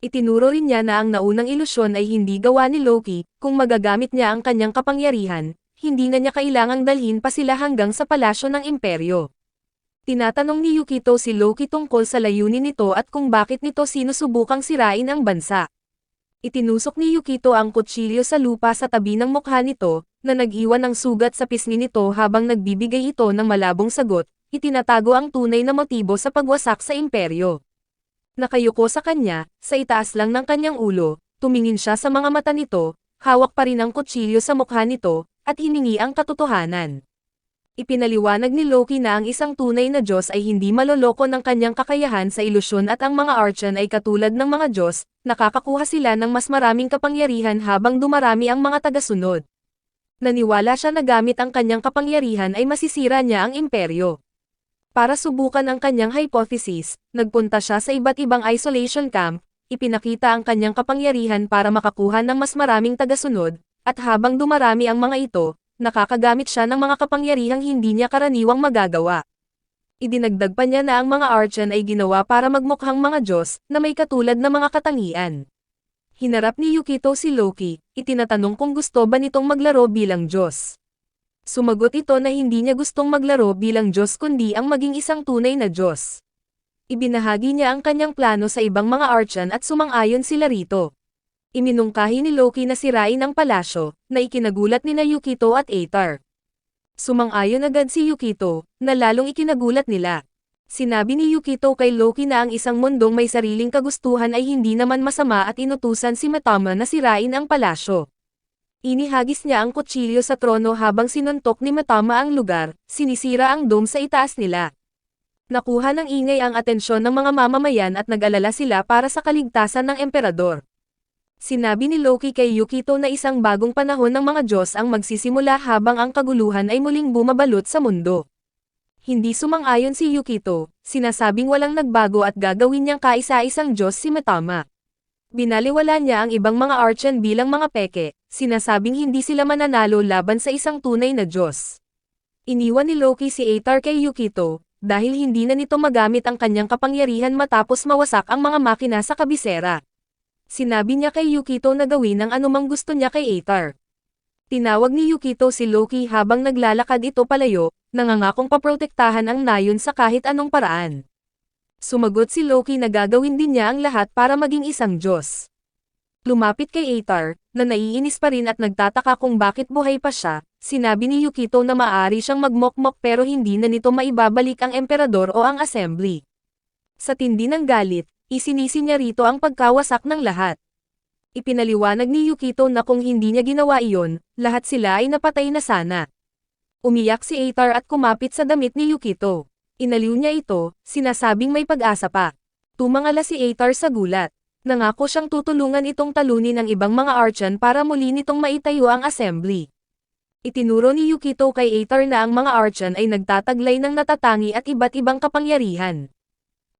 Itinuro rin niya na ang naunang ilusyon ay hindi gawa ni Loki, kung magagamit niya ang kanyang kapangyarihan, hindi na niya kailangang dalhin pa sila hanggang sa palasyo ng imperyo. Tinatanong ni Yukito si Loki tungkol sa layunin nito at kung bakit nito sinusubukang sirain ang bansa. Itinusok ni Yukito ang kutsilyo sa lupa sa tabi ng mukha nito, na nag-iwan ng sugat sa pisngi nito habang nagbibigay ito ng malabong sagot, itinatago ang tunay na motibo sa pagwasak sa imperyo. Nakayuko sa kanya, sa itaas lang ng kanyang ulo, tumingin siya sa mga mata nito, hawak pa rin ang kutsilyo sa mukha nito, at hiningi ang katotohanan. Ipinaliwanag ni Loki na ang isang tunay na Diyos ay hindi maloloko ng kanyang kakayahan sa ilusyon at ang mga Archon ay katulad ng mga Diyos, nakakakuha sila ng mas maraming kapangyarihan habang dumarami ang mga tagasunod. Naniwala siya na gamit ang kanyang kapangyarihan ay masisira niya ang imperyo. Para subukan ang kanyang hypothesis, nagpunta siya sa iba't ibang isolation camp, ipinakita ang kanyang kapangyarihan para makakuha ng mas maraming tagasunod, at habang dumarami ang mga ito, nakakagamit siya ng mga kapangyarihang hindi niya karaniwang magagawa. Idinagdag pa niya na ang mga Archon ay ginawa para magmukhang mga Diyos, na may katulad na mga katangian. Hinarap ni Yukito si Loki, itinatanong kung gusto ba nitong maglaro bilang Diyos. Sumagot ito na hindi niya gustong maglaro bilang Diyos kundi ang maging isang tunay na Diyos. Ibinahagi niya ang kanyang plano sa ibang mga Archon at sumang-ayon sila rito. Iminungkahi ni Loki na sirain ang palasyo, na ikinagulat ni Yukito at Atar. Sumang-ayon agad si Yukito, na lalong ikinagulat nila. Sinabi ni Yukito kay Loki na ang isang mundong may sariling kagustuhan ay hindi naman masama at inutusan si Mitama na sirain ang palasyo. Inihagis niya ang kutsilyo sa trono habang sinuntok ni Mitama ang lugar, sinisira ang dome sa itaas nila. Nakuha ng ingay ang atensyon ng mga mamamayan at nag-alala sila para sa kaligtasan ng emperador. Sinabi ni Loki kay Yukito na isang bagong panahon ng mga Diyos ang magsisimula habang ang kaguluhan ay muling bumabalot sa mundo. Hindi sumang-ayon si Yukito, sinasabing walang nagbago at gagawin niyang kaisa-isang Diyos si Mitama. Binaliwala niya ang ibang mga Archon bilang mga peke, sinasabing hindi sila mananalo laban sa isang tunay na Diyos. Iniwan ni Loki si Atar kay Yukito, dahil hindi na nito magamit ang kanyang kapangyarihan matapos mawasak ang mga makina sa kabisera. Sinabi niya kay Yukito na gawin ang anumang gusto niya kay Atar. Tinawag ni Yukito si Loki habang naglalakad ito palayo, nangangakong paprotektahan ang nayon sa kahit anong paraan. Sumagot si Loki na gagawin din niya ang lahat para maging isang Diyos. Lumapit kay Atar, na naiinis pa rin at nagtataka kung bakit buhay pa siya, sinabi ni Yukito na maaari siyang magmokmok pero hindi na nito maibabalik ang emperador o ang assembly. Sa tindi ng galit, isinisi niya rito ang pagkawasak ng lahat. Ipinaliwanag ni Yukito na kung hindi niya ginawa iyon, lahat sila ay napatay na sana. Umiyak si Atar at kumapit sa damit ni Yukito. Inaliw niya ito, sinasabing may pag-asa pa. Tumangala si Atar sa gulat. Nangako siyang tutulungan itong talunin ng ibang mga Archon para muli nitong maitayo ang assembly. Itinuro ni Yukito kay Atar na ang mga Archon ay nagtataglay ng natatangi at iba't ibang kapangyarihan.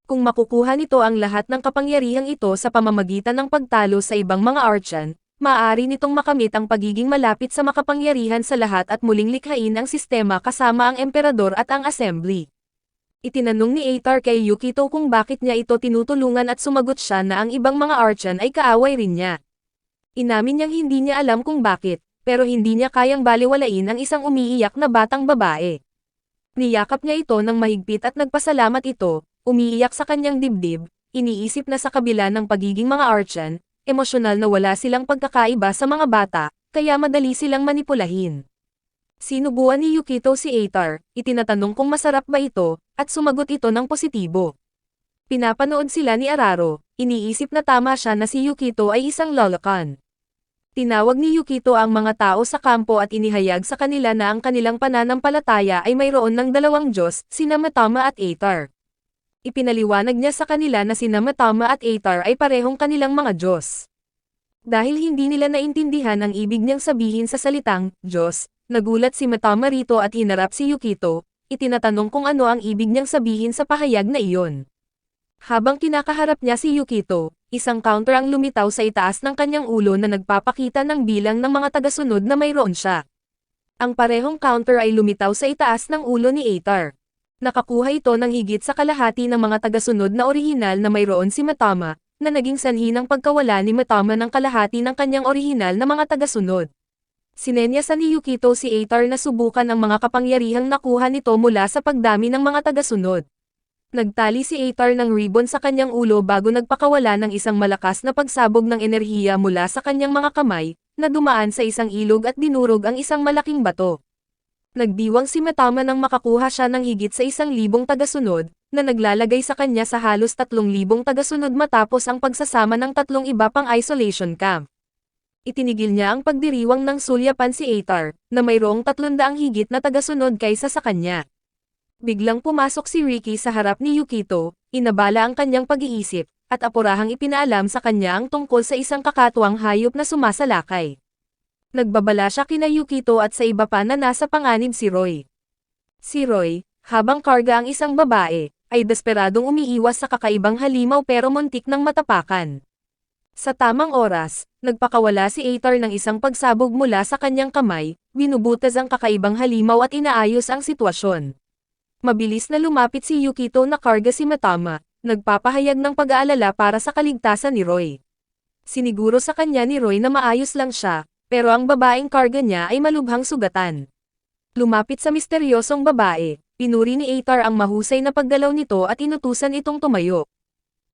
Kung makukuha nito ang lahat ng kapangyarihang ito sa pamamagitan ng pagtalo sa ibang mga Archon, maaari nitong makamit ang pagiging malapit sa makapangyarihan sa lahat at muling likhain ang sistema kasama ang emperador at ang assembly. Itinanong ni Atar kay Yukito kung bakit niya ito tinutulungan at sumagot siya na ang ibang mga Archon ay kaaway rin niya. Inamin niyang hindi niya alam kung bakit, pero hindi niya kayang baliwalain ang isang umiiyak na batang babae. Niyakap niya ito ng mahigpit at nagpasalamat ito. Umiiyak sa kanyang dibdib, iniisip na sa kabila ng pagiging mga Archon, emosyonal na wala silang pagkakaiba sa mga bata, kaya madali silang manipulahin. Sinubuan ni Yukito si Atar, itinatanong kung masarap ba ito, at sumagot ito ng positibo. Pinapanood sila ni Araro, iniisip na tama siya na si Yukito ay isang lolokan. Tinawag ni Yukito ang mga tao sa kampo at inihayag sa kanila na ang kanilang pananampalataya ay mayroon ng dalawang Diyos, sina Mitama at Atar. Ipinaliwanag niya sa kanila na sina Mitama at Atar ay parehong kanilang mga Diyos. Dahil hindi nila naintindihan ang ibig niyang sabihin sa salitang Diyos, nagulat si Mitama rito at hinarap si Yukito, itinatanong kung ano ang ibig niyang sabihin sa pahayag na iyon. Habang kinakaharap niya si Yukito, isang counter ang lumitaw sa itaas ng kanyang ulo na nagpapakita ng bilang ng mga tagasunod na mayroon siya. Ang parehong counter ay lumitaw sa itaas ng ulo ni Atar. Nakakuha ito ng higit sa kalahati ng mga tagasunod na orihinal na mayroon si Mitama, na naging sanhi ng pagkawala ni Mitama ng kalahati ng kanyang orihinal na mga tagasunod. Sinenyasan ni Yukito si Atar na subukan ang mga kapangyarihang nakuha nito mula sa pagdami ng mga tagasunod. Nagtali si Atar ng ribbon sa kanyang ulo bago nagpakawala ng isang malakas na pagsabog ng enerhiya mula sa kanyang mga kamay, na dumaan sa isang ilog at dinurog ang isang malaking bato. Nagdiwang si Mitama nang makakuha siya ng higit sa 1,000 tagasunod, na naglalagay sa kanya sa halos 3,000 tagasunod matapos ang pagsasama ng 3 iba pang isolation camp. Itinigil niya ang pagdiriwang ng sulyapan si Atar, na mayroong 300 higit na tagasunod kaysa sa kanya. Biglang pumasok si Ricky sa harap ni Yukito, inabala ang kanyang pag-iisip, at apurahang ipinaalam sa kanya ang tungkol sa isang kakatuwang hayop na sumasalakay. Nagbabala siya kina Yukito at sa iba pa na nasa panganib si Roy. Si Roy, habang karga ang isang babae, ay desperadong umiiwas sa kakaibang halimaw pero muntik ng matapakan. Sa tamang oras, nagpakawala si Atar ng isang pagsabog mula sa kanyang kamay, binubutas ang kakaibang halimaw at inaayos ang sitwasyon. Mabilis na lumapit si Yukito na karga si Mitama, nagpapahayag ng pag-aalala para sa kaligtasan ni Roy. Siniguro sa kanya ni Roy na maayos lang siya, pero ang babaeng karga niya ay malubhang sugatan. Lumapit sa misteryosong babae, pinuri ni Atar ang mahusay na paggalaw nito at inutusan itong tumayo.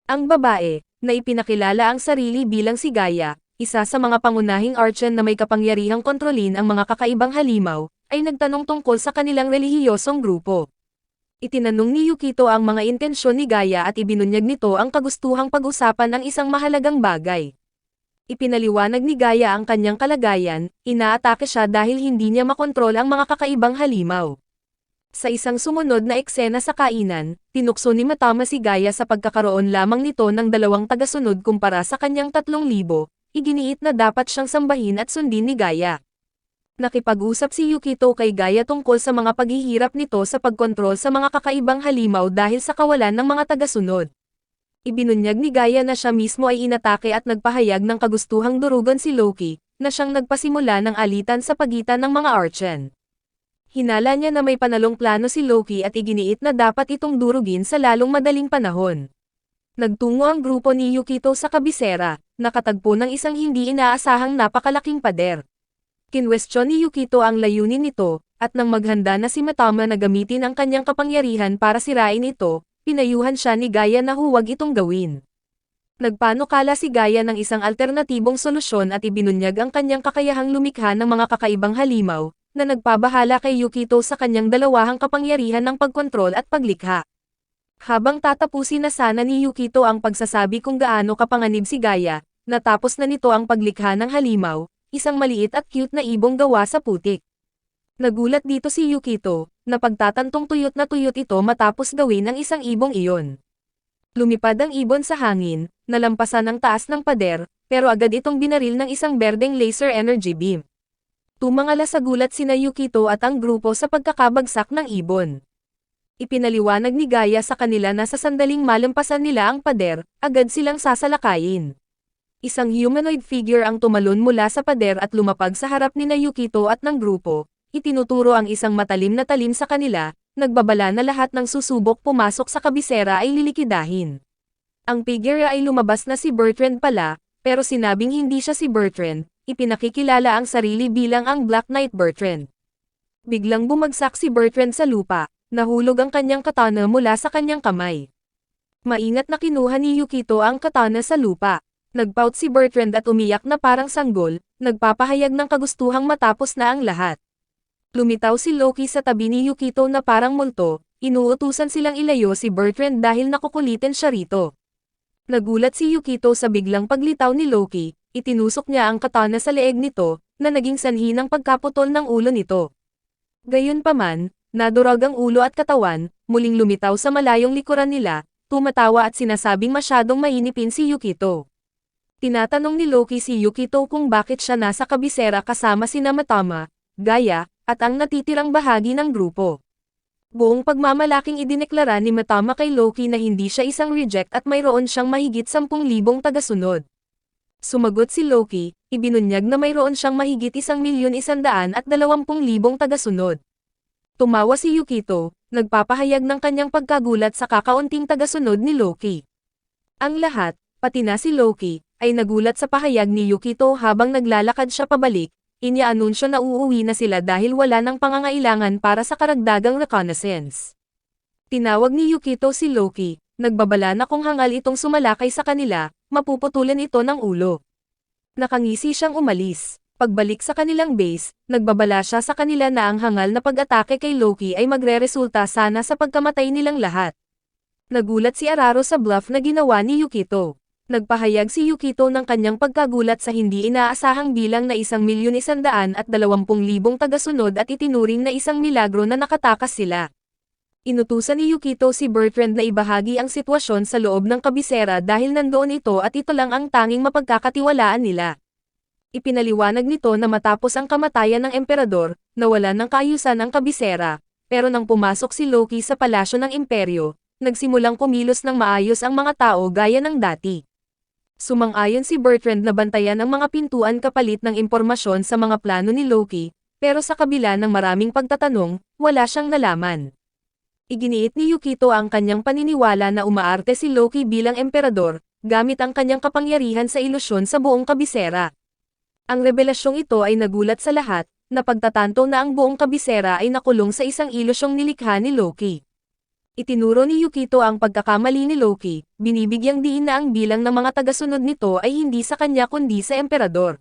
Ang babae, na ipinakilala ang sarili bilang si Gaia, isa sa mga pangunahing archon na may kapangyarihang kontrolin ang mga kakaibang halimaw, ay nagtanong tungkol sa kanilang relihiyosong grupo. Itinanong ni Yukito ang mga intensyon ni Gaia at ibinunyag nito ang kagustuhang pag-usapan ng isang mahalagang bagay. Ipinaliwanag ni Gaia ang kanyang kalagayan, inaatake siya dahil hindi niya makontrol ang mga kakaibang halimaw. Sa isang sumunod na eksena sa kainan, tinukso ni Mitama si Gaia sa pagkakaroon lamang nito ng 2 tagasunod kumpara sa kanyang 3,000, iginiit na dapat siyang sambahin at sundin ni Gaia. Nakipag-usap si Yukito kay Gaia tungkol sa mga paghihirap nito sa pagkontrol sa mga kakaibang halimaw dahil sa kawalan ng mga tagasunod. Ibinunyag ni Gaia na siya mismo ay inatake at nagpahayag ng kagustuhang durugan si Loki, na siyang nagpasimula ng alitan sa pagitan ng mga archon. Hinala niya na may panalong plano si Loki at iginiit na dapat itong durugin sa lalong madaling panahon. Nagtungo ang grupo ni Yukito sa kabisera, nakatagpo ng isang hindi inaasahang napakalaking pader. Kinwestiyon ni Yukito ang layunin nito, at nang maghanda na si Mitama na gamitin ang kanyang kapangyarihan para sirain ito, pinayuhan siya ni Gaia na huwag itong gawin. Nagpanukala si Gaia ng isang alternatibong solusyon at ibinunyag ang kanyang kakayahang lumikha ng mga kakaibang halimaw, na nagpabahala kay Yukito sa kanyang dalawahang kapangyarihan ng pagkontrol at paglikha. Habang tatapusin na sana ni Yukito ang pagsasabi kung gaano kapanganib si Gaia, natapos na nito ang paglikha ng halimaw, isang maliit at cute na ibong gawa sa putik. Nagulat dito si Yukito, na pagtatantong tuyot na tuyot ito matapos gawin ang isang ibong iyon. Lumipad ang ibon sa hangin, nalampasan ang taas ng pader, pero agad itong binaril ng isang berdeng laser energy beam. Tumangala sa gulat sina Yukito at ang grupo sa pagkakabagsak ng ibon. Ipinaliwanag ni Gaia sa kanila na sa sandaling malampasan nila ang pader, agad silang sasalakayin. Isang humanoid figure ang tumalon mula sa pader at lumapag sa harap nina Yukito at ng grupo. Itinuturo ang isang matalim na talim sa kanila, nagbabala na lahat ng susubok pumasok sa kabisera ay lilikidahin. Ang figure ay lumabas na si Bertrand pala, pero sinabing hindi siya si Bertrand, ipinakikilala ang sarili bilang ang Black Knight Bertrand. Biglang bumagsak si Bertrand sa lupa, nahulog ang kanyang katana mula sa kanyang kamay. Maingat na kinuha ni Yukito ang katana sa lupa. Nagpout si Bertrand at umiyak na parang sanggol, nagpapahayag ng kagustuhang matapos na ang lahat. Lumitaw si Loki sa tabi ni Yukito na parang multo, inuutusan silang ilayo si Bertrand dahil nakukulitin siya rito. Nagulat si Yukito sa biglang paglitaw ni Loki, itinusok niya ang katana sa leeg nito, na naging sanhi ng pagkaputol ng ulo nito. Gayunpaman, nadurog ang ulo at katawan, muling lumitaw sa malayong likuran nila, tumatawa at sinasabing masyadong mainipin si Yukito. Tinatanong ni Loki si Yukito kung bakit siya nasa kabisera kasama sina Mitama, Gaia, at ang natitirang bahagi ng grupo. Buong pagmamalaking idineklara ni Mitama kay Loki na hindi siya isang reject at mayroon siyang mahigit 10,000 tagasunod. Sumagot si Loki, ibinunyag na mayroon siyang mahigit 1,120,000 tagasunod. Tumawa si Yukito, nagpapahayag ng kanyang pagkagulat sa kakaunting tagasunod ni Loki. Ang lahat, Pati na si Loki, ay nagulat sa pahayag ni Yukito habang naglalakad siya pabalik, inia-anunsyo na uuwi na sila dahil wala nang pangangailangan para sa karagdagang reconnaissance. Tinawag ni Yukito si Loki, nagbabala na kung hangal itong sumalakay sa kanila, mapuputulan ito ng ulo. Nakangisi siyang umalis. Pagbalik sa kanilang base, nagbabala siya sa kanila na ang hangal na pag-atake kay Loki ay magre-resulta sana sa pagkamatay nilang lahat. Nagulat si Araro sa bluff na ginawa ni Yukito. Nagpahayag si Yukito ng kanyang pagkagulat sa hindi inaasahang bilang na 1,120,000 tagasunod at itinuring na isang milagro na nakatakas sila. Inutusan ni Yukito si Bertrand na ibahagi ang sitwasyon sa loob ng kabisera dahil nandoon ito at ito lang ang tanging mapagkakatiwalaan nila. Ipinaliwanag nito na matapos ang kamatayan ng emperador, nawala ng kaayusan ang kabisera, pero nang pumasok si Loki sa palasyo ng imperyo, nagsimulang kumilos ng maayos ang mga tao gaya ng dati. Sumang-ayon si Bertrand na bantayan ang mga pintuan kapalit ng impormasyon sa mga plano ni Loki, pero sa kabila ng maraming pagtatanong, wala siyang nalaman. Iginiit ni Yukito ang kanyang paniniwala na umaarte si Loki bilang emperador, gamit ang kanyang kapangyarihan sa ilusyon sa buong kabisera. Ang revelasyong ito ay nagulat sa lahat, na pagtatanto na ang buong kabisera ay nakulong sa isang ilusyong nilikha ni Loki. Itinuro ni Yukito ang pagkakamali ni Loki, binibigyang diin na ang bilang ng mga tagasunod nito ay hindi sa kanya kundi sa emperador.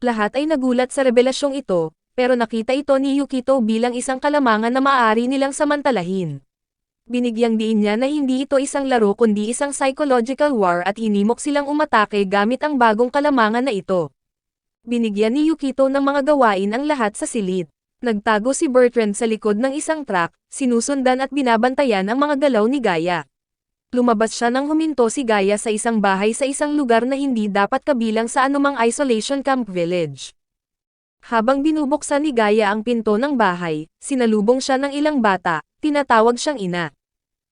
Lahat ay nagulat sa revelasyong ito, pero nakita ito ni Yukito bilang isang kalamangan na maaari nilang samantalahin. Binigyang diin niya na hindi ito isang laro kundi isang psychological war at hinimok silang umatake gamit ang bagong kalamangan na ito. Binigyan ni Yukito ng mga gawain ang lahat sa silid. Nagtago si Bertrand sa likod ng isang truck, sinusundan at binabantayan ang mga galaw ni Gaia. Lumabas siya nang huminto si Gaia sa isang bahay sa isang lugar na hindi dapat kabilang sa anumang isolation camp village. Habang binubuksan ni Gaia ang pinto ng bahay, sinalubong siya ng ilang bata, tinatawag siyang ina.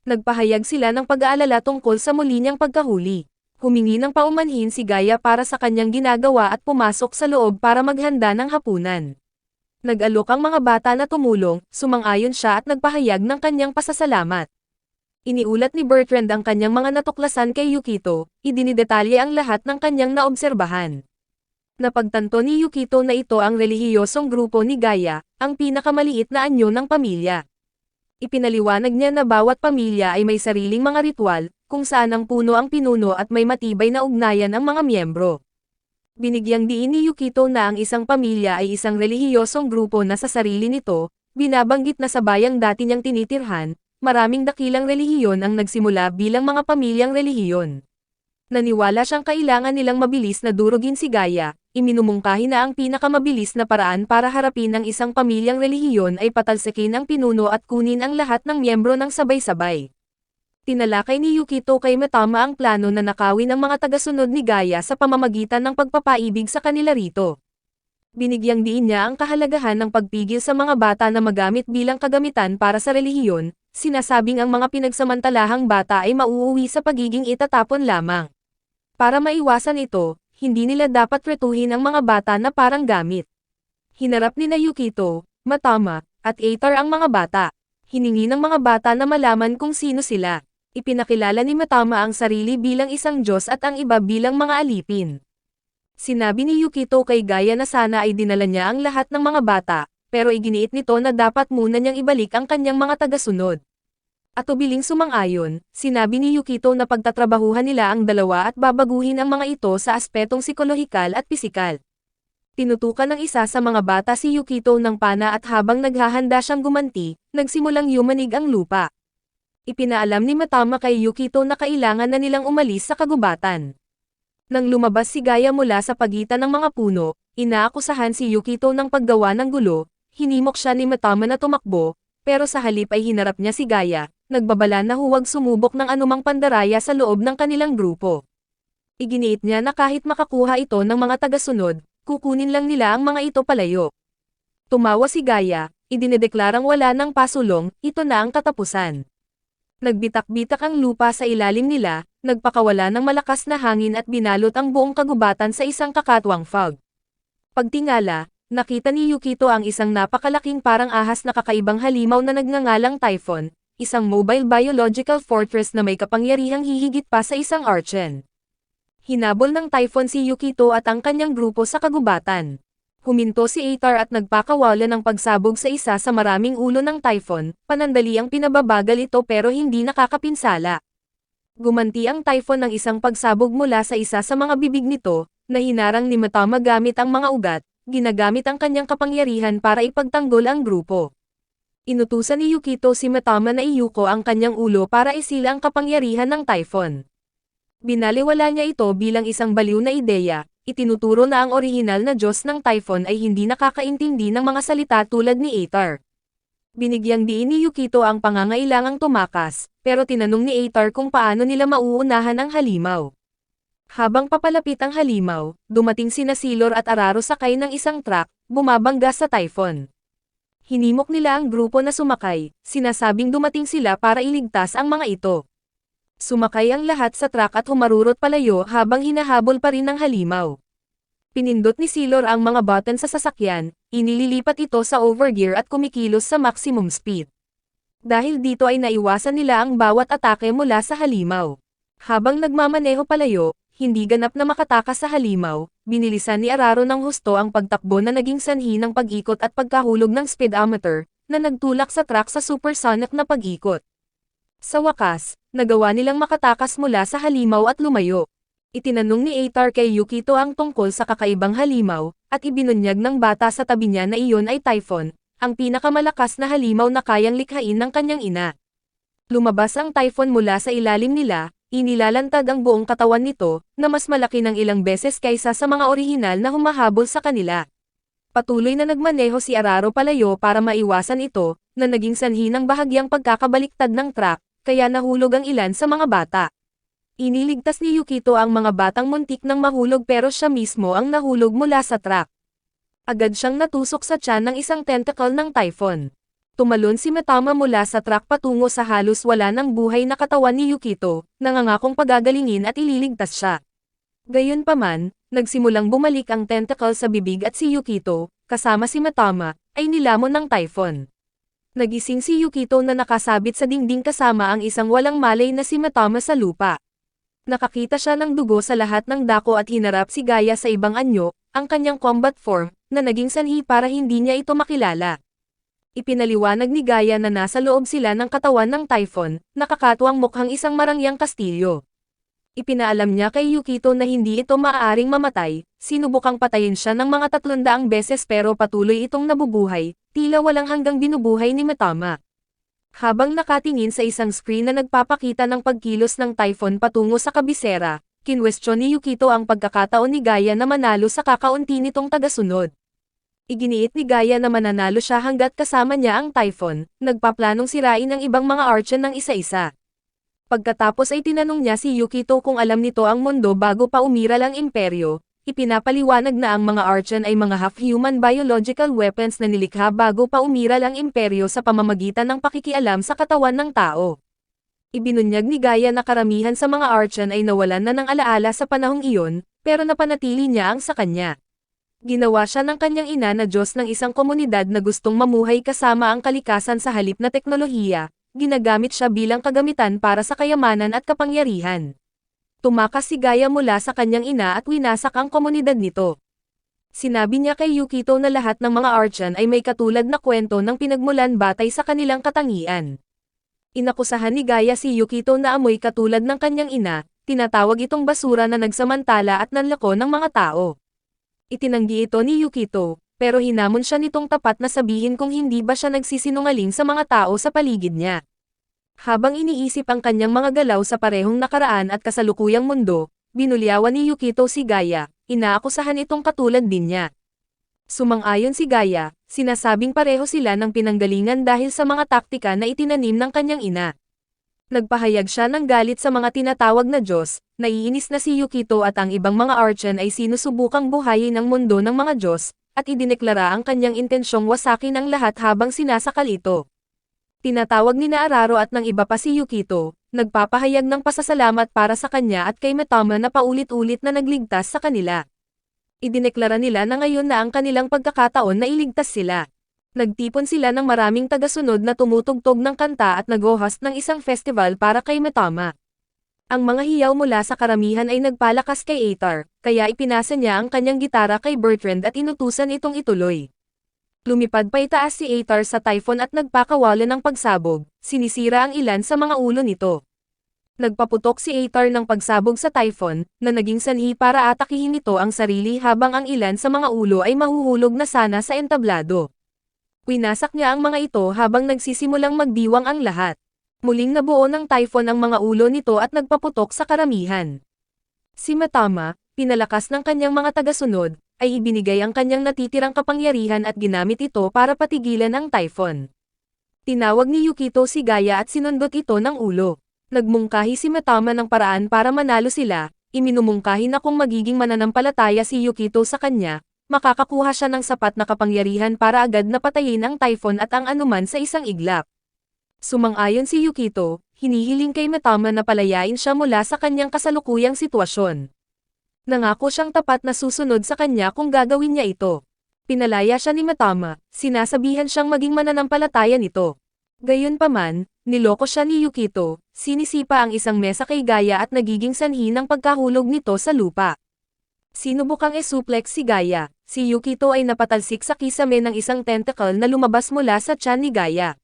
Nagpahayag sila ng pag-aalala tungkol sa muli niyang pagkahuli. Humingi ng paumanhin si Gaia para sa kanyang ginagawa at pumasok sa loob para maghanda ng hapunan. Nag-alok ang mga bata na tumulong, sumang-ayon siya at nagpahayag ng kanyang pasasalamat. Iniulat ni Bertrand ang kanyang mga natuklasan kay Yukito, idinidetalye ang lahat ng kanyang naobserbahan. Napagtanto ni Yukito na ito ang relihiyosong grupo ni Gaia, ang pinakamaliit na anyo ng pamilya. Ipinaliwanag niya na bawat pamilya ay may sariling mga ritual, kung saan ang puno ang pinuno at may matibay na ugnayan ang mga miyembro. Binigyang diin ni Yukito na ang isang pamilya ay isang relihiyosong grupo na sa sarili nito, binabanggit na sa bayang dati niyang tinitirhan, maraming dakilang relihiyon ang nagsimula bilang mga pamilyang relihiyon. Naniwala siyang kailangan nilang mabilis na durugin si Gaia, iminumungkahi na ang pinakamabilis na paraan para harapin ang isang pamilyang relihiyon ay patalsikin ang pinuno at kunin ang lahat ng miyembro ng sabay-sabay. Tinalakay ni Yukito kay Mitama ang plano na nakawin ang mga tagasunod ni Gaia sa pamamagitan ng pagpapaibig sa kanila rito. Binigyang diin niya ang kahalagahan ng pagpigil sa mga bata na magamit bilang kagamitan para sa relihiyon, sinasabing ang mga pinagsamantalahang bata ay mauuwi sa pagiging itatapon lamang. Para maiwasan ito, hindi nila dapat tretuhin ang mga bata na parang gamit. Hinarap ni Yukito, Mitama, at Aether ang mga bata. Hiningi ng mga bata na malaman kung sino sila. Ipinakilala ni Mitama ang sarili bilang isang Diyos at ang iba bilang mga alipin. Sinabi ni Yukito kay Gaia na sana ay dinala niya ang lahat ng mga bata, pero iginiit nito na dapat muna niyang ibalik ang kanyang mga tagasunod. At ubiling sumang-ayon, sinabi ni Yukito na pagtatrabahuhan nila ang dalawa at babaguhin ang mga ito sa aspetong psikolohikal at pisikal. Tinutukan ng isa sa mga bata si Yukito ng pana at habang naghahanda siyang gumanti, nagsimulang yumanig ang lupa. Ipinaalam ni Mitama kay Yukito na kailangan na nilang umalis sa kagubatan. Nang lumabas si Gaia mula sa pagitan ng mga puno, inaakusahan si Yukito ng paggawa ng gulo, hinimok siya ni Mitama na tumakbo, pero sa halip ay hinarap niya si Gaia, nagbabala na huwag sumubok ng anumang pandaraya sa loob ng kanilang grupo. Iginiit niya na kahit makakuha ito ng mga tagasunod, kukunin lang nila ang mga ito palayo. Tumawa si Gaia, idinedeklarang wala ng pasulong, ito na ang katapusan. Nagbitak-bitak ang lupa sa ilalim nila, nagpakawala ng malakas na hangin at binalot ang buong kagubatan sa isang kakatwang fog. Pagtingala, nakita ni Yukito ang isang napakalaking parang ahas na kakaibang halimaw na nagngangalang Typhon, isang mobile biological fortress na may kapangyarihang hihigit pa sa isang Archen. Hinabol ng typhoon si Yukito at ang kanyang grupo sa kagubatan. Huminto si Atar at nagpakawala ng pagsabog sa isa sa maraming ulo ng typhoon, panandali ang pinababagal ito pero hindi nakakapinsala. Gumanti ang typhoon ng isang pagsabog mula sa isa sa mga bibig nito, na hinarang ni Mitama gamit ang mga ugat, ginagamit ang kanyang kapangyarihan para ipagtanggol ang grupo. Inutusan ni Yukito si Mitama na iyuko ang kanyang ulo para isila ang kapangyarihan ng typhoon. Binaliwala niya ito bilang isang baliw na ideya, itinuturo na ang orihinal na Diyos ng typhoon ay hindi nakakaintindi ng mga salita tulad ni Atar. Binigyang diin ni Yukito ang pangangailangang tumakas, pero tinanong ni Atar kung paano nila mauunahan ang halimaw. Habang papalapit ang halimaw, dumating sina Silor at Araro sakay ng isang truck, bumabangga sa typhoon. Hinimok nila ang grupo na sumakay, sinasabing dumating sila para iligtas ang mga ito. Sumakay ang lahat sa truck at humarurot palayo habang hinahabol pa rin ng halimaw. Pinindot ni Silor ang mga button sa sasakyan, inililipat ito sa overgear at kumikilos sa maximum speed. Dahil dito ay naiwasan nila ang bawat atake mula sa halimaw. Habang nagmamaneho palayo, hindi ganap na makatakas sa halimaw, binilisan ni Araro ng husto ang pagtakbo na naging sanhi ng pag-ikot at pagkahulog ng speedometer, na nagtulak sa truck sa supersonic na pag-ikot. Sa wakas, nagawa nilang makatakas mula sa halimaw at lumayo. Itinanong ni Atar kay Yukito ang tungkol sa kakaibang halimaw, at ibinunyag ng bata sa tabi niya na iyon ay typhoon, ang pinakamalakas na halimaw na kayang likhain ng kanyang ina. Lumabas ang typhoon mula sa ilalim nila, inilalantad ang buong katawan nito, na mas malaki ng ilang beses kaysa sa mga orihinal na humahabol sa kanila. Patuloy na nagmaneho si Araro palayo para maiwasan ito, na naging sanhi ng bahagyang pagkakabaliktad ng truck, kaya nahulog ang ilan sa mga bata. Iniligtas ni Yukito ang mga batang muntik ng mahulog pero siya mismo ang nahulog mula sa truck. Agad siyang natusok sa tiyan ng isang tentacle ng typhoon. Tumalon si Mitama mula sa truck patungo sa halos wala ng buhay na katawan ni Yukito, nangangakong pagagalingin at ililigtas siya. Gayunpaman, nagsimulang bumalik ang tentacle sa bibig at si Yukito, kasama si Mitama, ay nilamon ng typhoon. Nagising si Yukito na nakasabit sa dingding kasama ang isang walang malay na si Mitama sa lupa. Nakakita siya ng dugo sa lahat ng dako at hinarap si Gaia sa ibang anyo, ang kanyang combat form, na naging sanhi para hindi niya ito makilala. Ipinaliwanag ni Gaia na nasa loob sila ng katawan ng typhoon, nakakatuwang mukhang isang marangyang kastilyo. Ipinaalam niya kay Yukito na hindi ito maaaring mamatay, sinubukang patayin siya ng mga 300 beses pero patuloy itong nabubuhay, tila walang hanggang binubuhay ni Mitama. Habang nakatingin sa isang screen na nagpapakita ng pagkilos ng typhoon patungo sa kabisera, kinwestiyon ni Yukito ang pagkakataon ni Gaia na manalo sa kakaunti nitong tagasunod. Iginiit ni Gaia na mananalo siya hanggat kasama niya ang typhoon, nagpaplanong sirain ang ibang mga archon ng isa-isa. Pagkatapos ay tinanong niya si Yukito kung alam nito ang mundo bago pa umiral ang imperyo, ipinapaliwanag na ang mga archon ay mga half-human biological weapons na nilikha bago pa umiral ang imperyo sa pamamagitan ng pakikialam sa katawan ng tao. Ibinunyag ni Gaia na karamihan sa mga archon ay nawalan na ng alaala sa panahong iyon, pero napanatili niya ang sa kanya. Ginawa siya ng kanyang ina na Diyos ng isang komunidad na gustong mamuhay kasama ang kalikasan sa halip na teknolohiya, ginagamit siya bilang kagamitan para sa kayamanan at kapangyarihan. Tumakas si Gaia mula sa kanyang ina at winasak ang komunidad nito. Sinabi niya kay Yukito na lahat ng mga archon ay may katulad na kwento ng pinagmulan batay sa kanilang katangian. Inakusahan ni Gaia si Yukito na amoy katulad ng kanyang ina, tinatawag itong basura na nagsamantala at nanlako ng mga tao. Itinanggi ito ni Yukito, pero hinamon siya nitong tapat na sabihin kung hindi ba siya nagsisinungaling sa mga tao sa paligid niya. Habang iniisip ang kanyang mga galaw sa parehong nakaraan at kasalukuyang mundo, binulyawan ni Yukito si Gaia, inaakusahan itong katulad din niya. Sumang-ayon si Gaia, sinasabing pareho sila ng pinanggalingan dahil sa mga taktika na itinanim ng kanyang ina. Nagpahayag siya ng galit sa mga tinatawag na Diyos, naiinis na si Yukito at ang ibang mga archon ay sinusubukang buhayin ang mundo ng mga Diyos, at idineklara ang kanyang intensyong wasakin ang lahat habang sinasakal ito. Tinatawag ni Araro at ng iba pa si Yukito, nagpapahayag ng pasasalamat para sa kanya at kay Mitama na paulit-ulit na nagligtas sa kanila. Idineklara nila na ngayon na ang kanilang pagkakataon na iligtas sila. Nagtipon sila ng maraming tagasunod na tumutugtog ng kanta at nag-host ng isang festival para kay Mitama. Ang mga hiyaw mula sa karamihan ay nagpalakas kay Atar, kaya ipinasa niya ang kanyang gitara kay Bertrand at inutusan itong ituloy. Lumipad pa itaas si Atar sa typhoon at nagpakawalan ng pagsabog, sinisira ang ilan sa mga ulo nito. Nagpaputok si Atar ng pagsabog sa typhoon, na naging sanhi para atakihin nito ang sarili habang ang ilan sa mga ulo ay mahuhulog na sana sa entablado. Winasak niya ang mga ito habang nagsisimulang magdiwang ang lahat. Muling nabuo ng typhoon ang mga ulo nito at nagpaputok sa karamihan. Si Matama, pinalakas ng kanyang mga tagasunod, ay ibinigay ang kanyang natitirang kapangyarihan at ginamit ito para patigilan ang typhoon. Tinawag ni Yukito si Gaia at sinundot ito ng ulo. Nagmungkahi si Matama ng paraan para manalo sila, iminumungkahi na kung magiging mananampalataya si Yukito sa kanya, makakakuha siya ng sapat na kapangyarihan para agad na patayin ang typhoon at ang anuman sa isang iglap. Sumang-ayon si Yukito, hinihiling kay Matama na palayain siya mula sa kanyang kasalukuyang sitwasyon. Nangako siyang tapat na susunod sa kanya kung gagawin niya ito. Pinalaya siya ni Matama, sinasabihan siyang maging mananampalataya nito. Gayunpaman, niloko siya ni Yukito, sinisipa ang isang mesa kay Gaia at nagiging sanhi ng pagkahulog nito sa lupa. Sinubukang e-suplex si Gaia, si Yukito ay napatalsik sa kisame ng isang tentacle na lumabas mula sa tiyan ni Gaia.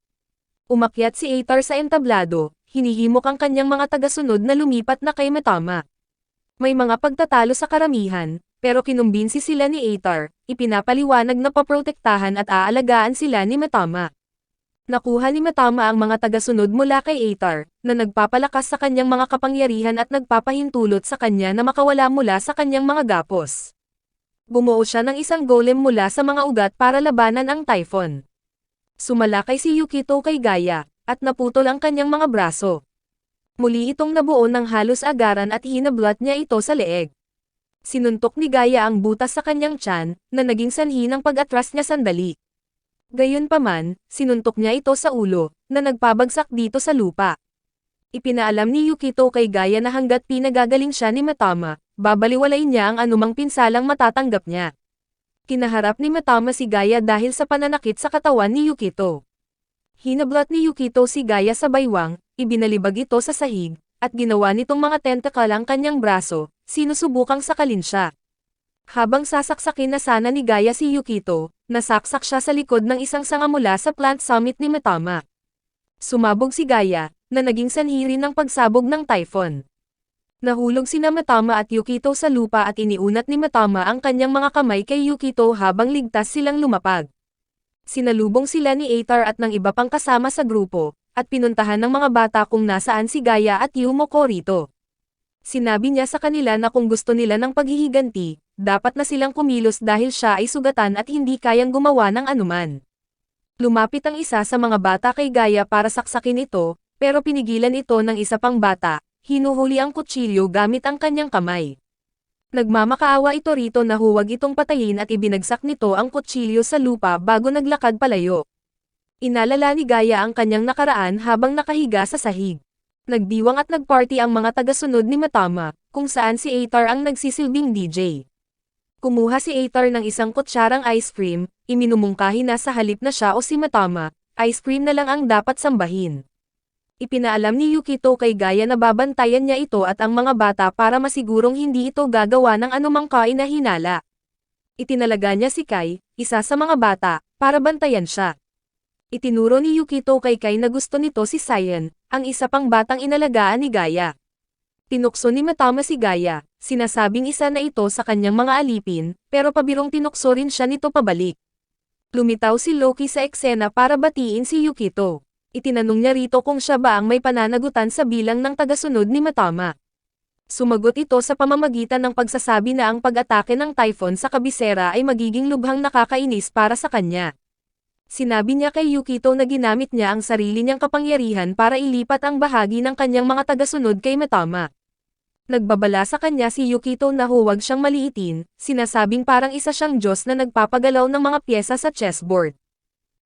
Umakyat si Atar sa entablado, hinihimok ang kanyang mga tagasunod na lumipat na kay Matama. May mga pagtatalo sa karamihan, pero kinumbinsi sila ni Atar, ipinapaliwanag na paprotektahan at aalagaan sila ni Matama. Nakuha ni Matama ang mga tagasunod mula kay Atar, na nagpapalakas sa kanyang mga kapangyarihan at nagpapahintulot sa kanya na makawala mula sa kanyang mga gapos. Bumuo siya ng isang golem mula sa mga ugat para labanan ang typhoon. Sumalakay si Yukito kay Gaia, at naputol ang kanyang mga braso. Muli itong nabuo ng halos agaran at hinablat niya ito sa leeg. Sinuntok ni Gaia ang butas sa kanyang tiyan, na naging sanhi ng pag-atras niya sandali. Gayunpaman, sinuntok niya ito sa ulo, na nagpabagsak dito sa lupa. Ipinaalam ni Yukito kay Gaia na hanggat pinagagaling siya ni Matama, babaliwalain niya ang anumang pinsalang matatanggap niya. Kinaharap ni Matama si Gaia dahil sa pananakit sa katawan ni Yukito. Hinablat ni Yukito si Gaia sa baywang, ibinalibag ito sa sahig, at ginawa nitong mga tentacle ang kanyang braso, sinusubukang sakalin siya. Habang sasaksakin na sana ni Gaia si Yukito, nasaksak siya sa likod ng isang sanga mula sa plant summit ni Matama. Sumabog si Gaia, na naging sanhi rin ng pagsabog ng typhoon. Nahulog sina Matama at Yukito sa lupa at iniunat ni Matama ang kanyang mga kamay kay Yukito habang ligtas silang lumapag. Sinalubong sila ni Atar at ng iba pang kasama sa grupo, at pinuntahan ng mga bata kung nasaan si Gaia at Yumoko rito. Sinabi niya sa kanila na kung gusto nila ng paghihiganti, dapat na silang kumilos dahil siya ay sugatan at hindi kayang gumawa ng anuman. Lumapit ang isa sa mga bata kay Gaia para saksakin ito, pero pinigilan ito ng isa pang bata. Hinuhuli ang kutsilyo gamit ang kanyang kamay. Nagmamakaawa ito rito na huwag itong patayin at ibinagsak nito ang kutsilyo sa lupa bago naglakad palayo. Inalala ni Gaia ang kanyang nakaraan habang nakahiga sa sahig. Nagdiwang at nagparty ang mga tagasunod ni Matama, kung saan si Atar ang nagsisilbing DJ. Kumuha si Atar ng isang kutsarang ice cream, iminumungkahi na sa halip na siya o si Matama, ice cream na lang ang dapat sambahin. Ipinaalam ni Yukito kay Gaia na babantayan niya ito at ang mga bata para masigurong hindi ito gagawa ng anumang kainahinala. Itinalaga niya si Kai, isa sa mga bata, para bantayan siya. Itinuro ni Yukito kay Kai na gusto nito si Cyan, ang isa pang batang inalagaan ni Gaia. Tinukso ni Matama si Gaia, sinasabing isa na ito sa kanyang mga alipin, pero pabirong tinukso rin siya nito pabalik. Lumitaw si Loki sa eksena para batiin si Yukito. Itinanong niya rito kung siya ba ang may pananagutan sa bilang ng tagasunod ni Matama. Sumagot ito sa pamamagitan ng pagsasabi na ang pag-atake ng typhoon sa kabisera ay magiging lubhang nakakainis para sa kanya. Sinabi niya kay Yukito na ginamit niya ang sarili niyang kapangyarihan para ilipat ang bahagi ng kanyang mga tagasunod kay Matama. Nagbabala sa kanya si Yukito na huwag siyang maliitin, sinasabing parang isa siyang Diyos na nagpapagalaw ng mga pyesa sa chessboard.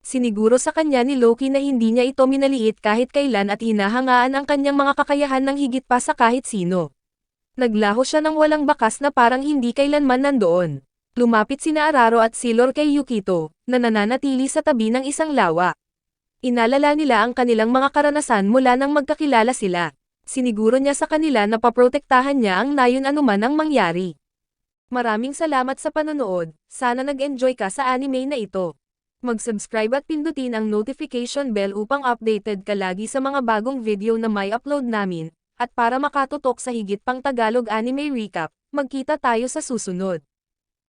Siniguro sa kanya ni Loki na hindi niya ito minaliit kahit kailan at hinahangaan ang kanyang mga kakayahan ng higit pa sa kahit sino. Naglaho siya ng walang bakas na parang hindi kailanman nandoon. Lumapit sina Araro at Silor kay Yukito, na nananatili sa tabi ng isang lawa. Inalala nila ang kanilang mga karanasan mula nang magkakilala sila. Siniguro niya sa kanila na paprotektahan niya ang nayon anuman ang mangyari. Maraming salamat sa panonood, sana nag-enjoy ka sa anime na ito. Mag-subscribe at pindutin ang notification bell upang updated ka lagi sa mga bagong video na may upload namin, at para makatutok sa higit pang Tagalog anime recap, magkita tayo sa susunod.